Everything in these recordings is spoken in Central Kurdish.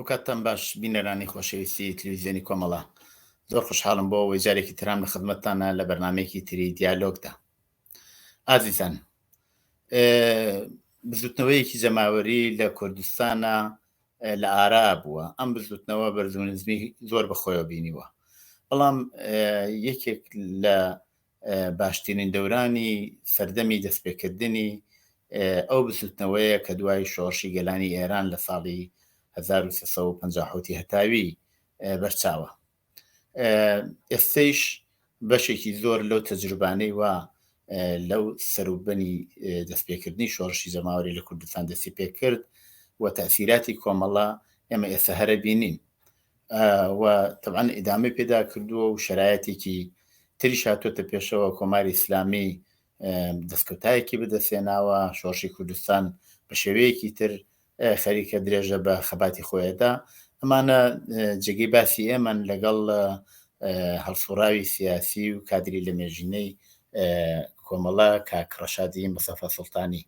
کاتتان باش بینەرانی خۆشەویستی تلویزیۆنی کۆمەڵە زۆر خوشحاڵم بۆ ئەوەی جارێکی ترام لە خزمەتتانە لە بەرنامەیەکی تری دیالۆگدا. ئازیزان، بزوتنەوەیەکی جەماوەری لە کوردستانە لە ئارا بووە. ئەم بزوتنەوە بەرزونزمی زۆر بەخۆیەوە بینیوە، بەڵام یەکێک لە باشترین دەورانی سەردەمی دەستپێکردنی ئەو بزوتنەوەیە کە دوای شۆڕشی گەلانی ئێران لە ساڵی 1350 هەتاوی بەرچاوە. ئێستەیش بەشێکی زۆر لەو تەجروبانەی وە لەو سەروبەنی دەستپێکردنی شۆڕشی زەماوەری لە کوردستان دەستی پێکرد و تەئسیراتی کۆمەڵە ئێمە ئێستا هەرە بینین و طبعاً ئیدامەی پێدا کردووە و شەرایەتێکی تریش هاتوۆتە پێشەوە. کۆماری ئیسلامی دەستکەوتایەکی بەدەستێناوە، شۆڕشی کوردستان بە شێوەیەکی تر خەریکە درێژە بە خەباتی خۆیەدا. ئەمانە جێگەی باسی ئێمەن لەگەڵ هەڵسوڕاوی سیاسی و کادری لە مێژینەی کۆمەڵە کاک ڕەشادی مەستەفا سوڵتانی.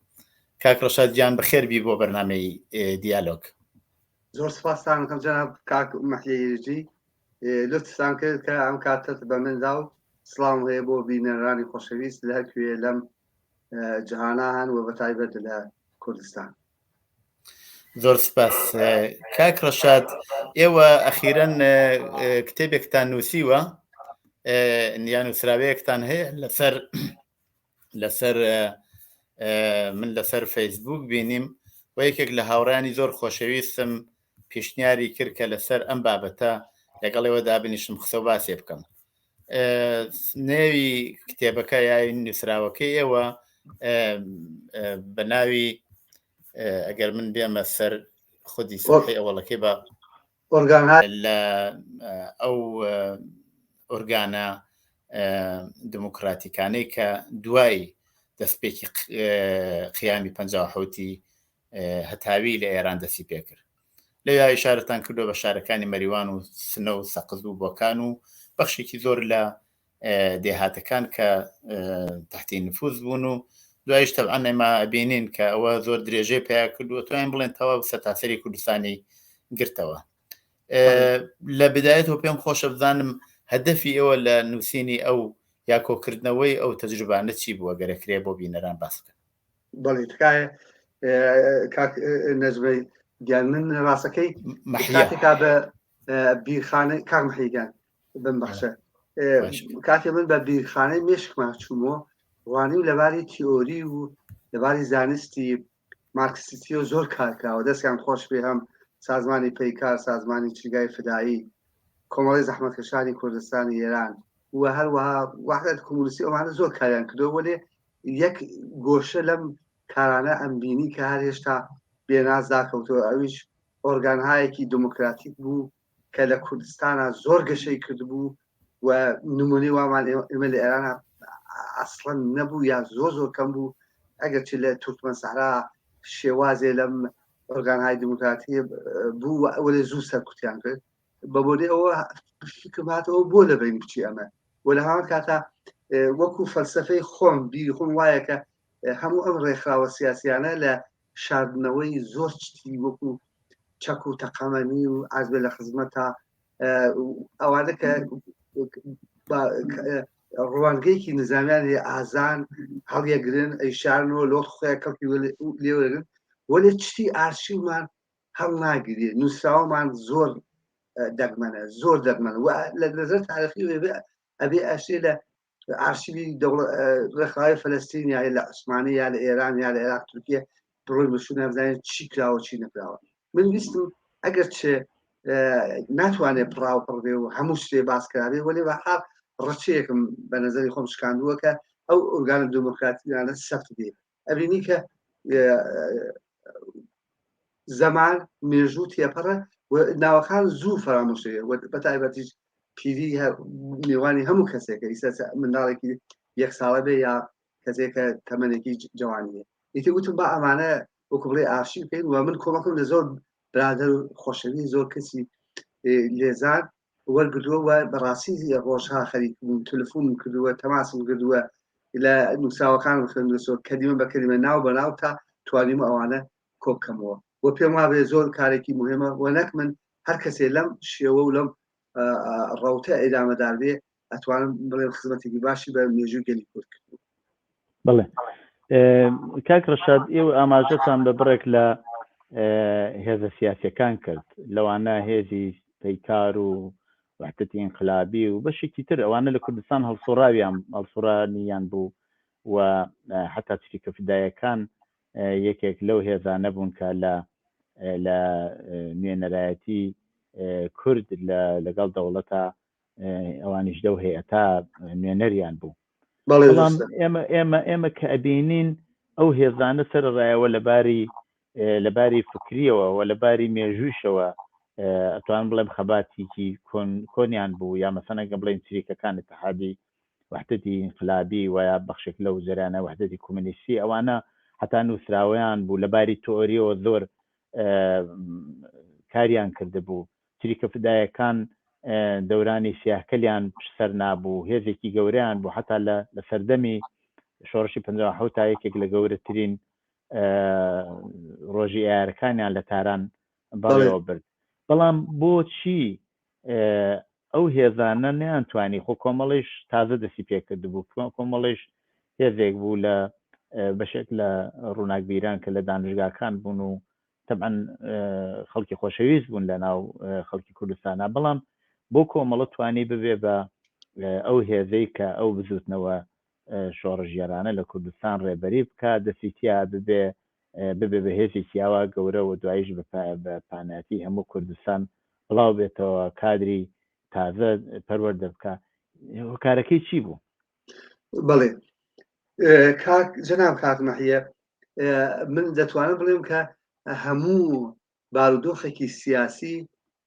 کاک ڕەشاد گیان بەخێربی بۆ بەرنامەی دیالۆگ. زۆر سپاسان دەکەم جەناب کاک مەحیەیەجی، لوتفان کرد کە ئەم کاتت بە مندا و سڵام هەیە بۆ بینەرانی خۆشەویست لە هەرکوێ لەم جیهانە هەن و بەتایبەت لە کوردستان. زۆر سپاس کاک ڕەشاد. ئێوە ئەخیرەن کتێبێکتان نووسیوە، یان نووسراوەیەکتان هەیە لەسەر من لەسەر فەیسبوک بینیم و یەکێک لە هاوڕانی زۆر خۆشەویستم پیشنیاری کرد کە لەسەر ئەم بابەتە لەگەڵەوە دابنیشم قسە و باسێ بکەم. نێوی کتێبەکە یای نووسراوەکەی ئێوە بە ناوی ئەگەر من بێمە سەر خودی سەحی ئەوڵەکەی بە لە ئەو ئۆرگانە دموکراتیکانەی کە دوای دەستپێکی قیامی 57 هەتاوی لە ئێران دەستی پێکرد. لەوێ ئیشارەتان کردو بە شارەکانی مەریوان و سنە و سەقز و بۆکان و بەخشێکی زۆر لە دێهاتەکان کە تحتی نفوذ بوون و دوایش تەبعاً ئێمە بینین کە ئەوە زۆر درێژەی پیا کردووە، توانین بڵێن تەواو سەتاسەری کوردستانی گرتەوە. لە بدایەتەوە پێم خۆشە بزانم هەدەفی ئێوە لە نووسینی ئەو یا کۆکردنەوەی ئەو تەجروبانە چی بووە گەرەکرێ بۆ بینەران باس بکەن. بەڵێ تکایە کاک نەجمەی گیان من ڕاستەکەی کاتێکا بە بیرخانەی کاک مەحیگیان بمبەخشە کاتێ من بە بیرخانەی مێشکمان چوومەوە وانیم لەباری تیۆری و لەباری زانستی مارکسیستی و زۆر کارکراوە، دەستیان خۆش پێ هەم سازمانی پەیکار، سازمانی چیرگای فدایی، کۆمەڵی زەحمەتکێشانی کوردستانی ئێران و هەروەها وحدەت کۆمونیستی ئەوانە زۆر کاریان کردەوە. وەلێ یەک گۆشە لەم کارانە ئەمبینی کە هەر هێشتا بێناز داکەوتەوە، ئەویش ئۆرگانهایەکی دموکراتیک بوو کە لە کوردستانە زۆر گەشەی کردبوو و نمونەی وامان ئێمە لە ئێرانە ئەسڵەن نەبوو یا زۆر کەم بوو. ئەگەرچی لە تورکمەنسەحرا شێوازێ لەم ئۆرگانهای دموکراتی بوو وەلێ زوو سەرکوتیان کرد. بە بۆنێ ئەوە فکرم هاتەوە بۆ لەبەرین بچی ئەمە و لە هەمان کاتە وەکو فەلسەفەی خۆم بیری خۆم وایە کە هەموو ئەم ڕێکخراوە سیاسیانە لە شاردنەوەی زۆر چتی وەکو چەک و تەقەمەنی و عەزبە لە خزمەتە ئەوانە کە ڕوانگەیەکی نظامیانی ئازان هەڵیەگرن ئەیشارنەوە لۆت خۆیان کەڵکی لێوەرگن، وەلێ چتی ئارشیومان هەڵ ناگیرێ، نووسراوەمان زۆر دەگمەنە و لە نەزەر تاریخی ئەبێ ئەشێ لە ئارشیوی ڕێکخراوەی فەلەستین یا لە عوسمانی یا لە ئێران یا لە عێراق تورکیە بڕۆی بەشوو نەبزانێت چی کراوە چی نەکراوە. من ویستم ئەگەر چێ ناتوانێت پڕاوپڕ بێ و هەموو شتێ باسکرابێ، وەلێ بەحاڵ ڕەچەیەکم بە نەزەری خۆم شکاندووە کە ئەو ئۆرگانە دموکراتیکانە سەفت بێ. ئەبینی کە زەمان مێژوو تێپەڕە و ناوەکان زوو فەرامۆشەیە بەتایبەتیش پیری میوانی هەموو کەسێکە ئیستا منداڵێکی یەک ساڵە بێ یا کەسێکە تەمەنێکی جوانیە. ئیتر وتم با ئەمانە وەکو بڵێ ئارشیو بکەین و من کۆمەکەم لە زۆر برادەر و خۆشەوی زۆر کەسی لێزان وەرگردووە و بەڕاستی ڕۆژها خەریک بووم، تەلەفۆنم کردووە، تەماسم کردووە لە نووسراوەکان خوێندووە کەلیمە بە کەلیمە ناو بەناو تا توانیم ئەوانە کۆبکەمەوە و پێم وابێ زۆر کارێکی مهمە و نەک من هەر کەسێ لەم شێوە و لەم ڕەوتە ئێدامەدار بێ ئەتوانم بڵێم خزمەتێکی باشی بە مێژووی گەلی کورد کردو. بڵێ کاک ڕەشاد ئێوە ئاماژەتان بە بڕێک لە هێزە سیاسیەکان کرد لەوانە هێزی پەیکار و وحدەتی ئینقلابی و بەشێکی تر ئەوانە لە کوردستان هەڵسوڕانیان بوو و حتا چریکە فدایەکان یەکێک لەو هێزانە بوون کە لە نوێنەرایەتی کورد لەگەڵ دەوڵەتە ئەوانیش دەو هەیەتا نوێنەریان بوو. بەڵام ئێمە کە ئەبینین ئەو هێزانە سەرڕایەوە لەباری فکریەوە و لەباری مێژووشەوە ئەتوان بڵێم خەباتێکی کۆنیان بوو یا مەسەنەگە بڵێن چریکەکان اتحادی وحدەتی ئینقلابی و یا بەخشێک لەو جەرانە وحدەتی کۆمونیستی ئەوانە حتا نووسراوەیان بوو لەباری تۆریەوە زۆر کاریان کرده بوو. چریکە فدایەکان دەورانی سیاهکەلیان سەر نابوو، هێزێکی گەورەیان بوو حتا لە سەردەمی شۆڕشی 57 تا یەکێک لە گەورەترین ڕۆژی ئایارەکانیان لە تاران بەڕێوە برد. بەڵام بۆچی ئەو هێزانە نەیانتوانی خۆ کۆمەڵیش تازە دەستی پێکرد بوو، کۆمەڵیش هێزێک بوو لە بەشێک لە ڕووناکبیران کە لە دانشگاکان بوون و طبعا خەڵکی خۆشەویست بوون لە ناو خەڵکی کوردستانە، بەڵام بۆ کۆمەڵە توانی ببێ بە ئەو هێزەی کە ئەو بزوتنەوە شۆڕژێرانە لە کوردستان ڕێبەری بکە دەسیتیا ببێ بە هێزێکی ئاوا گەورە و دواییش بە پانایەتی هەموو کوردستان بڵاو بێتەوە کادری تازە پەروەردە بکە. هۆکارەکەی چی بوو؟ بەڵێ جەناب کاک مەحیە، من دەتوانم بڵێم کە هەموو بارودۆخێکی سیاسی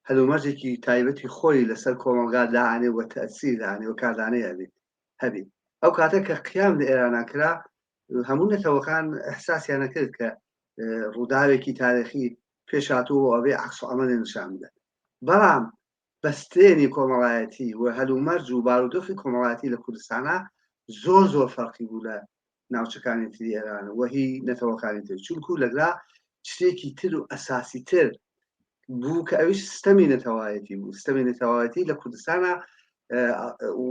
هەلومەرجێکی تایبەتی خۆی لەسەر کۆمەلگا داهانێ و تەسیر داهانێ و کاردانەیە هەبێت. ئەو کاتە کە قیام لە ئێرانە کرا هەموو نەتەوەکان ئەحساسیان نەکرد کە ڕووداوێکی تاریخی پێشاتوە ئەوێ عەکس عەمەلێ نیشان بدەن. بەڵام بەستێنی کۆمەڵایەتی و هەلومەرج و بارودۆخی کۆمەڵایەتی لە کوردستانە زۆر فەرقی بوو لە ناوچەکانی تری ئێرانە و هی نەتەوەکانی تر، چونکو لەگرا شتێکی تر و ئەساسی تر بوو کە ئەویش سیستەمی نەتەوایەتی بوو. سیستەمی نەتەوایەتی لە کوردستانە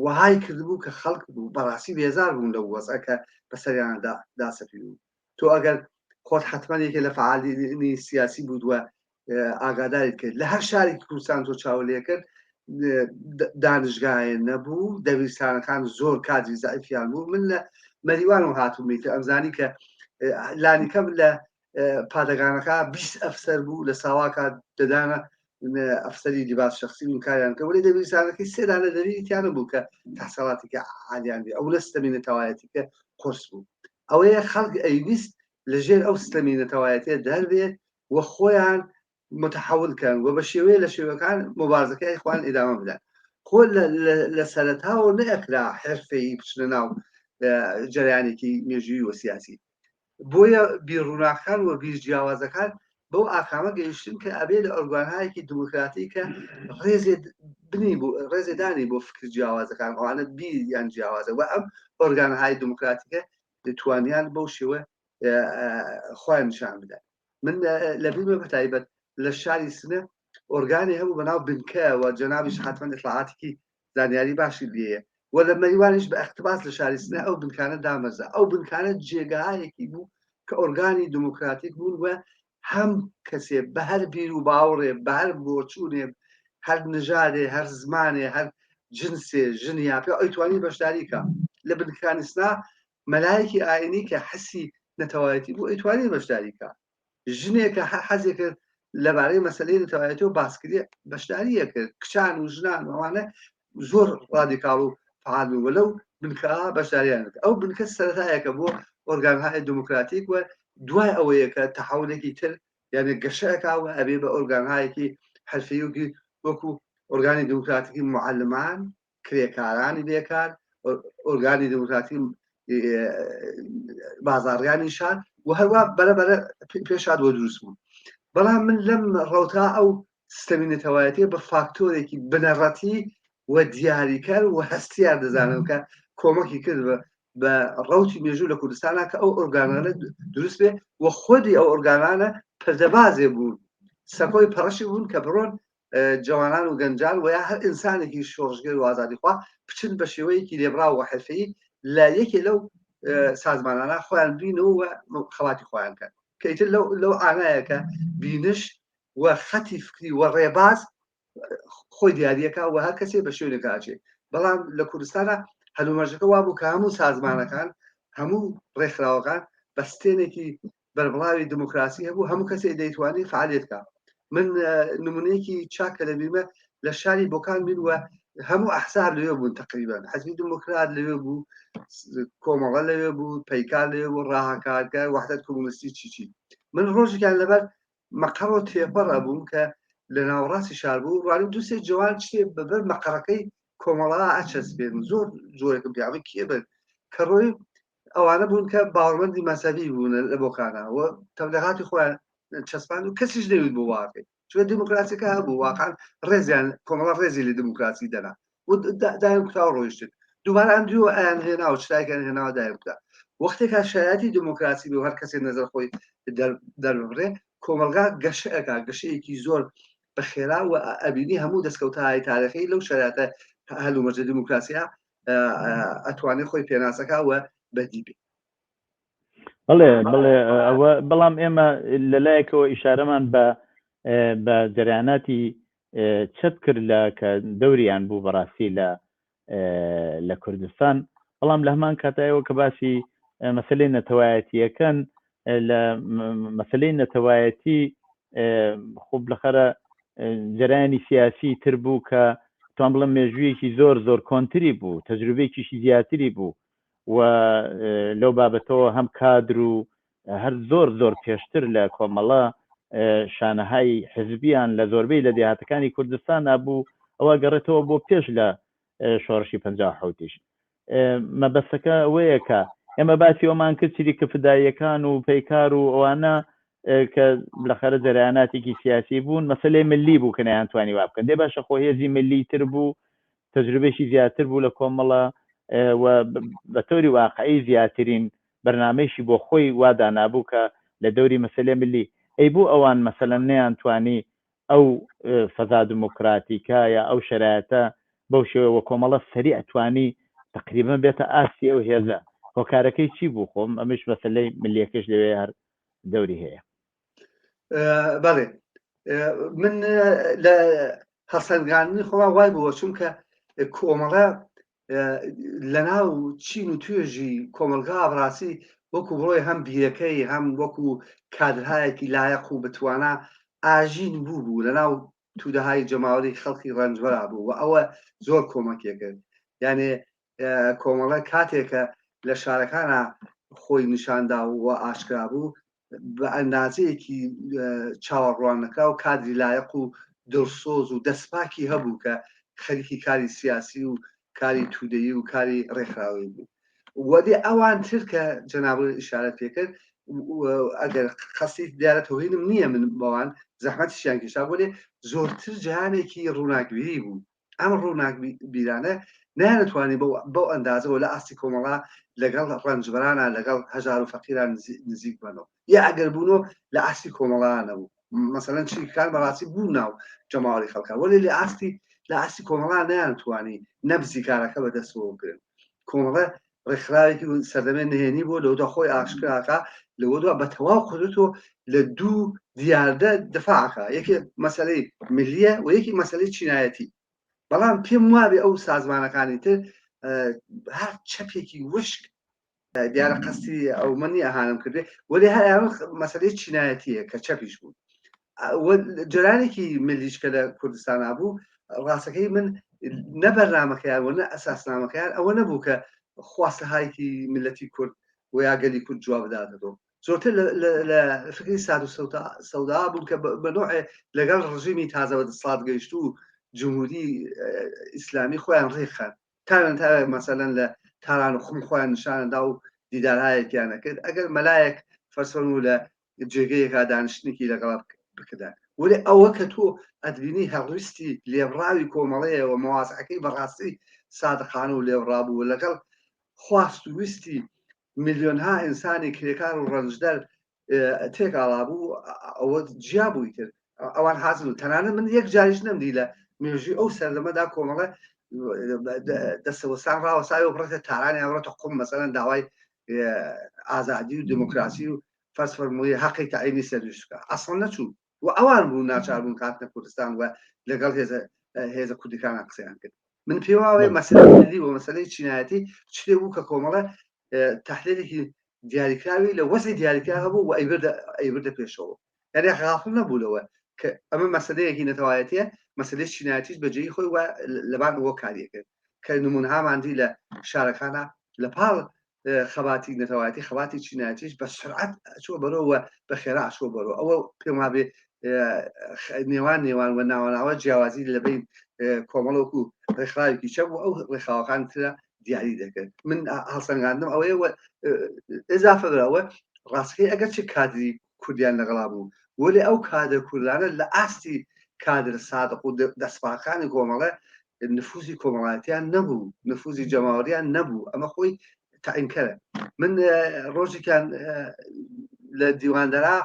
وهای کردبوو کە خەڵک بەڕاستی بێزار بوون لە وەزعە کە بەسەریانە داسەپی بوو. تۆ ئەگەر خۆت حتمەنێکە لە فعالیانی سیاسی بوودوە ئاگاداریت کرد لە هەر شارێکی کوردستان تۆ چاوەلێ کرد دانشگایە نەبوو، دەبیرستانەکان زۆر کادری زائیفیان بوو. من لە مەریوانم هاتوومیت ئەمزانی کە لانیکەم لە پادەگانەکە 20 ئەفسەر بوو لە ساواکە دەدانە ئەفسەری لیباس شخصی و کاریان کە وەلی دەبیرستانەکەی سێدانە دەریتیانە بوو کە تەحسیڵاتێکی عالیان بێ. ئەو لە سیستەمی نەتەوایەتی کە قورس بوو. ئەوەیە خەڵک ئەیویست لەژێر ئەو سیستەمی نەتەوایەتیە دەربێت و خۆیان متحولکەن و بە شێوەیە لە شێوەکان مبارزەکەی خۆیان ئیدامە بدەن. خۆ لە سەرەتاوە نەئەکرا حرفەی بچنە ناو جەریانێکی مێژووی و سیاسی. بۆیە بیرڕووناکان و بیرجیاوازەکان بەو ئاکامە گەیشتن کە ئەبێ لە ئۆرگانهایەکی دموکراتی کە ڕێزێدانی بۆ فکر جیاوازەکان ئەوانە بیریان جیاوازە و ئەم ئۆرگانهای دموکراتیکە دەتوانیان بەو شێوە خۆیان نیشان بدەن. من لە بیرمە بەتایبەت لە شاری سنە ئۆرگانی هەبوو بەناو بنکە و جەنابیش حتمەن ئیطلاعاتێکی زانیاری باشی لێیە و لە مەریوانیش بە اقتباس لە شاری سنە ئەو بنکانە دامەزە. ئەو بنکانە جێگایەکی بوو کە ئۆرگانی دموکراتیک بوون و هەم کەسێ بە هەر بیر و باوڕێ بە هەر بۆچوونێ هەر نژادێ هەر زمانێ هەر جنسێ ژنیا پێ ئەیتوانی بەشداریکە. لە بنکانی سنا مەلایەکی ئاینی کە حەسی نەتەوایەتی بوو ئەیتوانی بەشداریکە. ژنێکە حەزێ کرد لەبارەی مەسەلەی نەتەوایەتی و باسکردی بەشداریە کرد. کچان و ژنان ئەوانە زۆر ڕادیکاڵ و فعال بوو لەو بنکە بەشداریان کرد. ئەو بنکە سەرەتایەکە بۆ ئۆرگانهای دموکراتیک و دوای ئەوەیە کە تەحولێکی تر یعنی گەشەکەوە ئەبێ بە ئۆرگانهایەکی حرفەیەکی وەکو ئۆرگانی دموکراتیکی معلمان، کرێکارانی بێکار، ئۆرگانی دموکراتی بازاڕیانی شار و هەروە بەرەبەرە پێشاد بۆ دروست بوون. بەڵام من لەم ڕەوتا ئەو سیستەمی نەتەوایەتی بە فاکتۆرێکی بنەڕەتی و دیاریکەر و هەستیار دەزانم کە کۆمەکی کرد بە ڕەوتی مێژوو لە کوردستانە کە ئەو ئۆرگانانە دروست بێ و خۆدی ئەو ئۆرگانانە پەردەبازێ بوون، سەکۆی پەڕەشی بوون کە بڕۆن جوانان و گەنجان و یا هەر ئینسانێکی شۆڕژگەر و ئازادیخوا بچن بە شێوەیەکی لێبرا و حرفەیی لە یەکێ لەو سازمانانە خۆیان بینەوە خەڵاتی خۆیان کەن کەیتر لەو ئانایەکە بینش و خەتی فکری و ڕێباز خۆی دیاریەکە و هەر کەسێ بە شوێنێکاچێ بەڵام لە کوردستانە هەلومەرجەکە وا بوو کە هەموو سازمانەکان هەموو ڕێکخراوەکان بە ستێنێکی بەربڵاوی دموکراسی هەبوو هەموو کەسێ دەیتوانی فعالیتکە من نمونەیەکی چاکە لەبیرمە لە شاری بۆکان بینوە هەموو ئەحزاب لەوێ بوون تقریبا حزبی دموکرات لەوێ بوو کۆمەڵە لەوێ بوو پەیکار لەوێ بوو ڕاهەکارگە وحدەت کۆمونیستی چی من ڕۆژێکیان لەبەر مەقەڕ تێپەڕ بووم کە لە ناوەڕاستی شار بوو ڕوانیم دووسێ جوان شتێ بەبەر مەقەڕەکەی کۆمەڵا ئەچەسبێن زۆر زۆرێکم پیاوەی کێ بن کە ڕۆی ئەوانە بوون کە باوەڕمەندی مەسەبی بوون لە بۆکانەوە تەبلیغاتی خۆیان چەسپان و کەسیش نەوێت بۆ واقع چون دموکراسیەکە هەبوو واقعا ڕێزیان کۆمەڵە ڕێزی لە دموکراسی دەنا و دایم کوتاو ڕۆیشتن دووبارە ئەم دووە ئایان هێنا و شتایەکیان هێناوە دایم کوتا وەختێکا شایەتی دموکراسی بێ هەر کەسێک نەزەر خۆی دەربڕێ کۆمەلگا گەشەکە گەشەیەکی زۆر بەخێرا و ئەبینی هەموو دەستکەوتای تاریخی لەو شایەتە هەلومەرجە دموکراسیە ئەتوانێت خۆی پێناسەکە و بەدی بێ بڵێ بەڵام ئێمە لەلایەکەوە ئیشارەمان بە جەریاناتی چەت کرد لە کە دەوریان بوو بەڕاستی لە کوردستان بەڵام لە هەمان کاتایەوە کە باسی مەسلەی نەتەوایەتیەکەن لە مەسلەی نەتەوایەتی خوب لەخەرە جەرایانی سیاسی تر بوو کە توان بڵم مێژوویەکی زۆر کۆنتری بوو تەجروبەیەکیشی زیاتری بوو و لەو بابەتەوە هەم کادر و هەر زۆر پێشتر لە کۆمەڵە شانەهای حزبیان لە زۆربەی لە دێهاتەکانی کوردستان نبوو ئەوە گەڕێتەوە بۆ پێش لە شۆڕشی 57 مەبەستەکە ئەوەیە کە ئێمە باسی ئەومان کرد چریکە فداییەکان و پەیکار و ئەوانە کە لەخەرە جەرایاناتێکی سیاسی بوون مەسەلەی ملی بوو کە نەیانتوانی وا بکەن دێ باشە خۆ هێزی ملی تر بوو تەجروبەیەکی زیاتر بوو لە کۆمەڵە و بە تۆری واقعی زیاترین بەرنامەیشی بۆ خۆی وادا نابوو کە لە دەوری مەسەلەی ملی ئەی بوو ئەوان مەسەلەن نەیانتوانی ئەو فەزا دموکراتیکە یا ئەو شرایەتە بەو شێوەوە کۆمەڵە سەری ئەتوانی تقریبا بێتە ئاسی ئەو هێزە هۆکارەکەی چی بوو خۆم ئەمەش مەسەلەی ملیەکەش لەوێ هەر دەوری هەیە بەڵێ من لە هەسەنگانی خۆڵا وای بووە چونکە کۆمەڵە لە ناو چین و توێژی کۆمەلگا بڕاستی وەکو بڕۆی هەم بیرەکەی هەم وەکو کادرهایەکی لایەق و بتوانە ئاژین بوو لە ناو تودەهای جەماوەری خەڵکی ڕەنجبەرا بوو و ئەوە زۆر کۆمەکێکرد یانێ کۆمەڵە کاتێکە لە شارەکانە خۆی نیشاندا و ئاشکرا بوو بە ئەندازەیەکی چاوەڕوانەکە و کادری لایەق و دڵسۆز و دەستپاکی هەبوو کە خەریکی کاری سیاسی و کاری تودەیی و کاری ڕێکخراوی بوو وەدێ ئەوان تر کە جەناب ئیشارەت پێکرد ئەگەر خەستی دیارە تۆهینم نییە من بەوان زەحمەتیشیان کێشا بۆ لێ زۆرتر جیهانێکی ڕووناکبیری بوو ئەم ڕووناکبیرانە نانەتوانی بەو ئەندازەوە لە ئاستی کۆمەڵا لەگەڵ ڕەنجبەرانە لەگەڵ هەژار و فەقیران نزیک بنەوە یا ئەگەر بوونەوە لە ئاستی کۆمەڵانە بوو مەسەلەن چیکار بەڕاستی بوو ناو جەماوەری خەڵکە وەلێ لە ئاستی کۆمەڵا نەیانتوانی نەبزی کارەکە بەدەستەوە بگرن کۆمەڵە ڕێکخراوێکی سەردەمێ نهێنی بۆ لەودا خۆی ئاشکراکە لەوەدا بە تەواو قدرتەوە لە دوو دیاردە دفاعکە یەکی مەسەلەی ملیە و یەکی مەسەلەی چینایەتی بەڵام پێم وابێ ئەو سازمانەکانی تر هەر چەپێکی وشک دیارە قەستی ئەو منی ئەهانم کردێ وەلی هەر مەسەلەی چینایەتیە کە چەپیش بوو جەرانێکی ملیشکە لە کوردستان بوو ڕاستەکەی من نەبەرنامەکەیان و نە ئەساسنامەکەیان ئەوە نەبوو کە خواستەهایەکی ملەتی کورد و یاگەلی کورد جواب بداتەوە زۆرتر لە فکری ساد و سەودا بوون کە بە نوعێ لەگەڵ ڕژیمی تازە بەدەسڵات گەیشت و جمهوری ئیسلامی خۆیان ڕێخان تا مەسەلەن لە تاران و خم خۆیان نیشانەدا و دیدارهایەکیانە کرد ئەگەر مەلایەک فەرسەن و لە جێگەیەکا دانیشتنێکی لەگەڵ بکردان ولی ئەوە کە تۆ ئەدبینی هەڕویستی لێبڕاوی کۆمەڵەیەوە مەوازعەکەی بەڕاستی سادقانە و لێبڕابوو لەگەڵ خواست و ویستی میلیۆنها ئینسانی کرێکار و ڕەنجدەر تێکاڵا بوو ئەوە جیا بووی تر ئەوان حاضر تەنانەت من یەک جاریش نەمدی لە مێژووی ئەو سەردەمەدا کۆمەڵە دەستەوەسان ڕاوەساوی و بڕێتە تارانی ئەوڕێتە قوم مەسەلەن داوای ئازادی و دموکراسی و فەرز فەرمووی حەقی تەعینی سەردوشتکە ئەسڵ نەچوو و ئەوان بوو ناچار بوون کاتنە کوردستان و لەگەڵ هێزە کوردەکانە قسەیان کرد من پێم وایە مەسەلەی ملی و مەسەلەی چینایەتی شتێ بوو کە کۆمەڵە تەحلیلێکی دیاریکراوی لە وەزی دیاریکرا هەبوو و ئەیبردە پێشەوە یعنی غافڵ نەبوولەوە کە ئەمە مەسەلەیەکی نەتەوایەتیە مەسەلەی چینایەتیش بەجێی خۆی لەبان ئەوە کاریەکرد کە نمونهاماندی لە شارەکانە لە پاڵ خەباتی نەتەوایەتی خەباتی چینایەتیش بە سرعت ئەچووە بەرەوە بە خێرا ئەچووە بەرەوە ئەوە پێم وابێ نێوان و ناوەناوە جیاوازی لەبین کۆمەڵۆکو ڕێکخراوێکی چەم و ئەو ڕێکخراوەکان ترە دیاری دەکرد من هەڵسەنگاندم ئەوەیە ئێزافەرەوە ڕاستەکەی ئەگەر چه کادری کوردیان لەگەڵا بوو وەێ ئەو کادر کوردانە لە ئاستی کادر سادق و دەستپاکانی کۆمەڵە نفوزی کۆمەڵایەتیان نەبوو نفوزی جەماوەریان نەبوو ئەمە خۆی تاینکەرە من ڕۆژێکیان لە دیواندەرا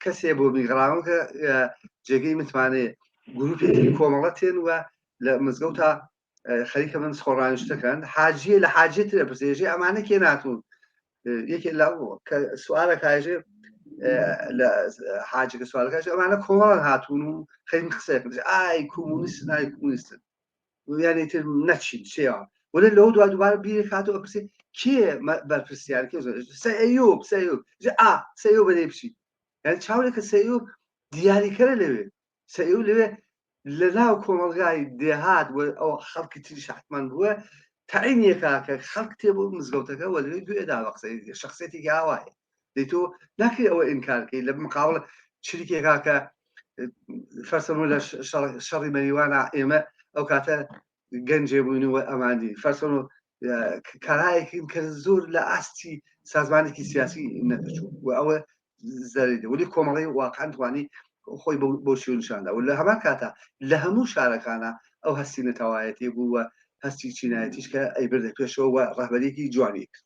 کەسێ بۆ میگەڕاون کە جێگەی متمانێ گروپێکی کۆمەڵە تێن وە لە مزگەوتا خەریکە من سخۆڕانیشتەکەن حاجیە لە حاجێت لە پرسێژێ ئەمانە کێ ناتون یەکێ لە سوالە کاژێ لە حاجەکە سوالەکەش ئەمانە کۆمەڵان هاتوون و خەیم قسەکرد ئای کۆمونیست نای کۆمونیستن یانی تر نەچین چێوە وەێ لەو دوبارە بیرێک هاتەوە پرسێ کێ بەرپرسیار کێ سەیوب سەیوب بەدەی بچی یعنی چاوێکە سەیوب دیاریکەرە لەوێ سەیوب لەوێ لە ناو کۆمەلگای دێهات ئەو خەڵکی تریش حتمان بووە تەعینیەکە کە خەڵک تێبوو مزگەوتەکە وە لەوێ دوێدا بە قسەی شخصێتێکی ئاوایە دەیتۆ ناکەی ئەوە ئینکارکەی لە مقابڵ چریکێکا کە فەرسەمو لە شەڕی مەریوانە ئێمە ئەو کاتە گەنجێ بووین و ئەماندی فەرسەن کارایەکین کە زۆر لە ئاستی سازمانێکی سیاسی نەدەچوو و ئەوە زەریدە ولی کۆمەڵی واقعان توانی خۆی بۆ شیونشاندا و لە هەمان کاتە لە هەموو شارەکانە ئەو هەستی نەتەوایەتی بوو و هەستی چینایەتیش کە ئەیبردە پێشەوە و ڕەهبەرێکی جوانی کرد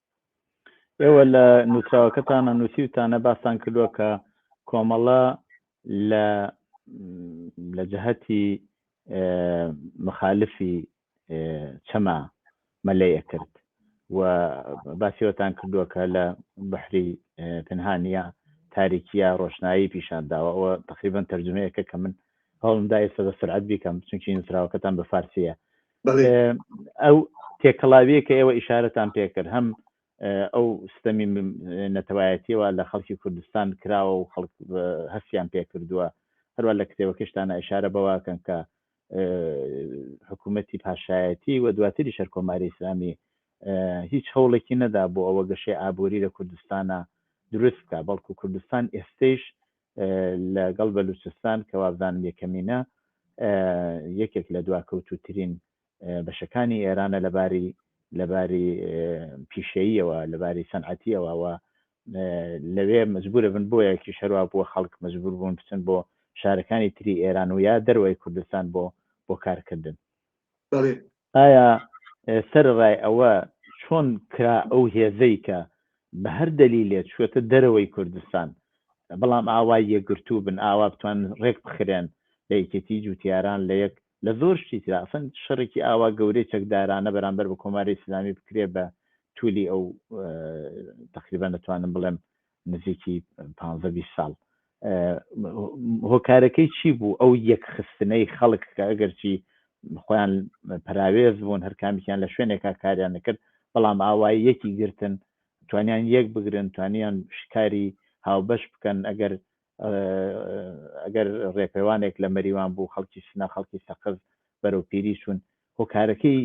ئێوە لە نووسراوەکەتانە نووسیوتانە باسان کردووە کە کۆمەڵە لە جەهەتی مخالفی چەمە مەلەیە کرد و باسیوەتان کردووە کە لە بەحری پنهانیە تاریکیە ڕۆشنایی پیشانداوە ئەوە تقریبا تەرجمەیەکە کە من هەوڵمدا ئێستا بە سرعەت بیکەم چونکی نووسراوەکەتان بە فارسیە ئەو تێکەڵاویە کە ئێوە ئیشارەتان پێکرد هەم ئەو ستەمی نەتەوایەتیەوە لە خەڵکی کوردستان کراوە و خەڵک هەستیان پێکردووە هەروە لە کتێبەکەشتانە ئیشارە بەواکەن کە حکوومەتی پاشایەتی و دواتری شەر کۆماری ئیسلامی هیچ هەوڵێکی نەدا بۆ ئەوە گەشەی ئابووری لە کوردستانە دروست بکە بەڵکو کوردستان ئێستەیش لەگەڵ بەلوچستان کە وابزانم یەکەمینە یەکێک لە دواکەوتوترین بەشەکانی ئێرانە لەباری پیشەییەوە لەباری سەنعەتیەوە لەوێ مەجبورە بن بۆ یەکی شەروا بووە خەڵک مەجبور بوون بچن بۆ شارەکانی تری ئێران و یا دەروای کوردستان بۆ کارکردن ئایا سەرڕای ئەوە چۆن کرا ئەو هێزەی کە بە هەر دەلیلێت شوێتە دەرەوەی کوردستان بەڵام ئاوای یەکگرتوو بن ئاوا بتوان ڕێک بخرێن لە یەکێتی جوتیاران لە یەک لە زۆر شتی ترا ئەسەن شەڕێکی ئاوا گەورەی چەکدارانە بەرامبەر بە کۆماری ئیسلامی بکرێ بە تولی ئەو تقریبا دەتوانم بڵێم نزیکی 15-20 ساڵ هۆکارەکەی چی بوو ئەو یەک خستنەی خەڵک کە ئەگەرچی خۆیان پراوێز بوون هەر کامیان لە شوێنێکا کاریان نەکرد بەڵام ئاوایی یەکی گرتن توانیان یەک بگرن توانیان شکاری هاوبەش بکەن ئەگەر ڕێپەیوانێک لە مەریوان بوو خەڵکی سنا خەڵکی سەقز بەرەو پیری چوون هۆکارەکەی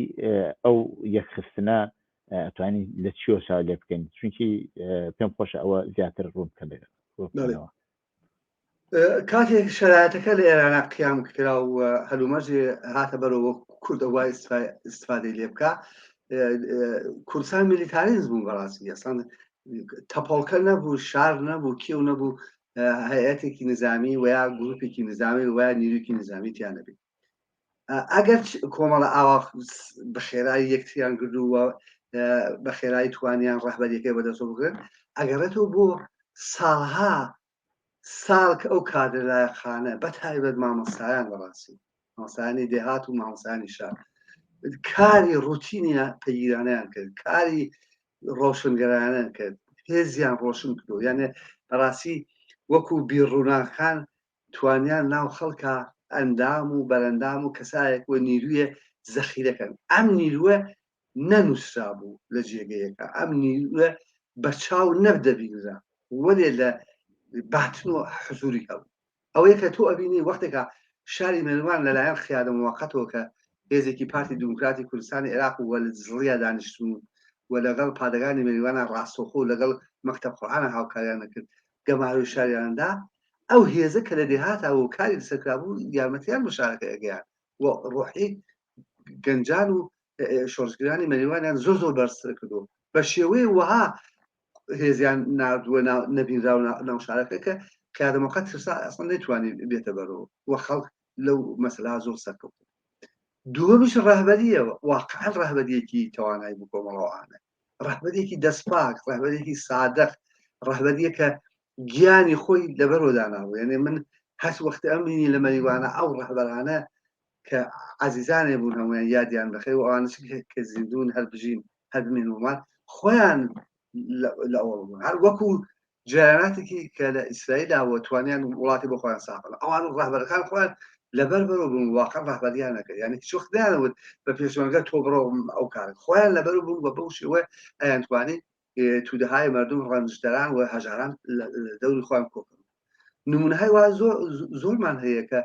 ئەو یەکخستنە توانی لە چیۆ چاو لێ بکەین چونکی پێم خۆشە ئەوە زیاتر ڕوون بکەنەوە کاتێک شرایەتەکە لە ئێرانە قیام کرا و هەلومەرجێ هاتە بەرەوە کوردەوای استفادەی لێ بکە کوردستان میلیتاریزم بوو بەڕاستی ئەسڵان تەپۆڵکە نەبوو شار نەبوو کێو نەبوو هەیەتێکی نظامی و یا گروپێکی نظامی و یا نیروکی نظامی تیان نەبێت ئەگەر کۆمەڵە ئاوا بە خێرایی یەکتریان کردووە بە خێرایی توانیان ڕەهبەریەکەی بەدەستۆ بگرن ئەگەڕێتەوە بۆ ساڵها ساڵ کە ئەو کادرایەخانە بە تایبەت مامۆستایان بەڕاستی مامۆستایانی دێهات و مامۆستایانی شار کاری ڕوتینیە پەیگیرانیان کرد کاری ڕۆشنگەرانیان کرد هێزیان ڕۆشن کردو یانێ بەڕاستی وەکو بیرڕووناکان توانیان ناو خەڵکە ئەندام و بەرەندام و کەسایەک وە نیرویە زەخیرەکەن ئەم نیروە نەنووسرا بوو لە جێگەیەەکە ئەم نیروە بە چاو نەبدەبینرا وەێ لە باتن و حزوری هەبوو ئەوەیە کە تۆ ئەبینی وەختێکە شاری مێروان لەلایەن خیادە موقەتەوە کە هێزێکی پارتی دموکراتی کوردستانی عێراق و لە زڵیا دانیشتون و لەگەڵ پادەگانی مێریوانە ڕاستەوخۆ و لەگەڵ مەکتەب قورئانە هاوکاریان نەکرد گەماروی شاریاندا ئەو هێزە کە لە دێهاتە و کاری لەسەرکرابوو یارمەتیان مشارەکە ئەگەیان و ڕۆحی گەنجان و شۆڕژگرانی مەریوانیان زۆر زۆر بەرزتر کردو بە شێوەیە وەها هێزیان نردووە نەبینرا و ناوشارەکە کە کادەمەقەت ترسا ئەسڵ نەیتوانی بێتە بەرەوە و خەڵک لەو مەسەلا زۆر سەرکەوت دووەمیش ڕاهبەریە واقعا ڕاهبەریەکی توانایی بوو کۆمەڵەوەوانە ڕاهبەریەکی دەستپاک ڕاهبەریەکی سادەق ڕاهبەریە کە گیانی خۆی لەبەرەوە داناوە یعنی من هەست وەختە ئەم بینی لە مەریوانە ئەو ڕاهبەرانە کە عەزیزانێ بوون هەمویان یادیان بەخێر و ئەوانش کە زیندوون هەر بژین هەر بمێن ومان خۆیان لە ئەوڵ بوون هەر وەکو جیراناتێکی کە لە ئیسرائیلەوە توانیان وڵاتی بۆ خۆیان ساغڵ ئەوان ڕاهبەرەکان خۆیان لەبەر بەرەوە بوون واقع ڕاهبەریان نەکرد یعنی هیچ وەخت دایانەوت بە پێشمەرگە تۆ بڕۆ ئەو کار خۆیان لەبەر بوون بە بەو شێوە ئەیان توانی تودەهای مردم ڕەنجدەران و هەژاران دەوری خۆیان کۆکردن نمونەهای وا زۆرمان هەیە کە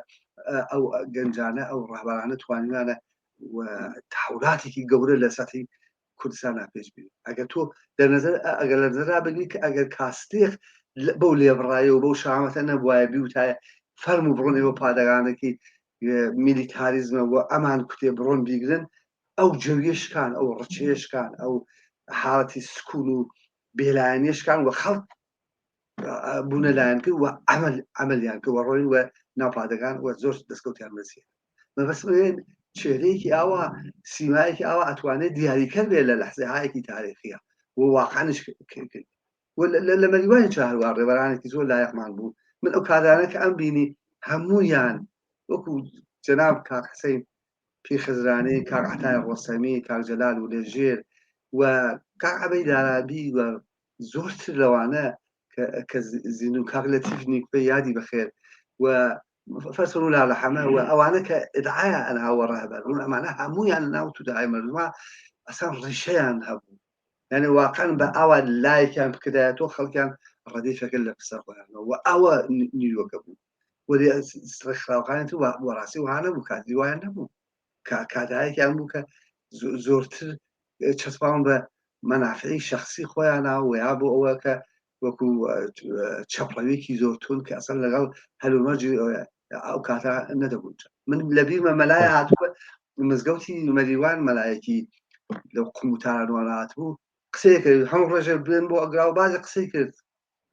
ئەو گەنجانە ئەو ڕاهبەرانە توانیانە تحولاتێکی گەورە لە سەتی کوردستان پێش بێت ئەگەر تۆ ئەگەر لە نظرا بگری کە ئەگەر کاستێک بەو لێبڕایە و بەو شامەتە نەبوایە بیوتایە فەرم و بڕۆنەوە پادەگانێکی میلیتاریزمە و ئەمان کوتێ بڕۆن بیگرن ئەو جەویشکان ئەو ڕچێشکان ئەو حاڵەتی سکون و بێلایەنیشکان و خەڵک بوونە لایەن کرد و ئەمەلیان کرد وە ڕۆین وە ناوپادەکان وە زۆر دەستکەوتیان بەسیێن مەبەست چێرەیەکی ئاوا سیمایەکی ئاوا ئەتوانێت دیاریکەر بێت لە لەحزەیەکی تاریخیە و واقعانش کرد لە مەریوانی چاهروار ڕێبەرانێکی زۆر لایەقمان بوو من ئەو کادانە کە ئەم بینی هەموویان وەکو جەناب کاک حسەین پیرخزرانی کاک عەتای ڕۆستەمی کاک جەلال و لێژێر و کاک عەبەی دارابی و زۆرتر لەوانە کە زیندوو کاک لەتیف نیکبە یادی بەخێر و فەرسەن و لالەحەمە و ئەوانە کە ئدعایە ئەناوە ڕاهبەر بوون ئەمانە هەموویان ناو تودای مردمە ئەسان ڕیشەیان هەبوو یعنی واقعا بە ئەوە لایەکیان بکردایە تۆ خەڵکیان ڕەدیفەکە لە پسە خۆیانەوە و ئەوە نیروەکە بوو وەری خراوەکانێت وەڕاستی وانە بوو کاتی وایان نەبوو کاتایەکیان بوو کە زۆرتر چەسپان بە مەنافعی شەخصی خۆیانە و یا بۆ ئەوە کە وەکو چەپڵەوێکی زۆر تون کە ئەسەن لەگەڵ هەلومەرجی ئەو کاتە نەدەبوون من لە بیرمە مەلایە هاتووە مزگەوتی مەریوان مەلایەکی لەو قوموتارانوانە هاتبوو قسەیەکە هەموو ڕێژە بێن بۆ ئەگراو بازێک قسەی کرد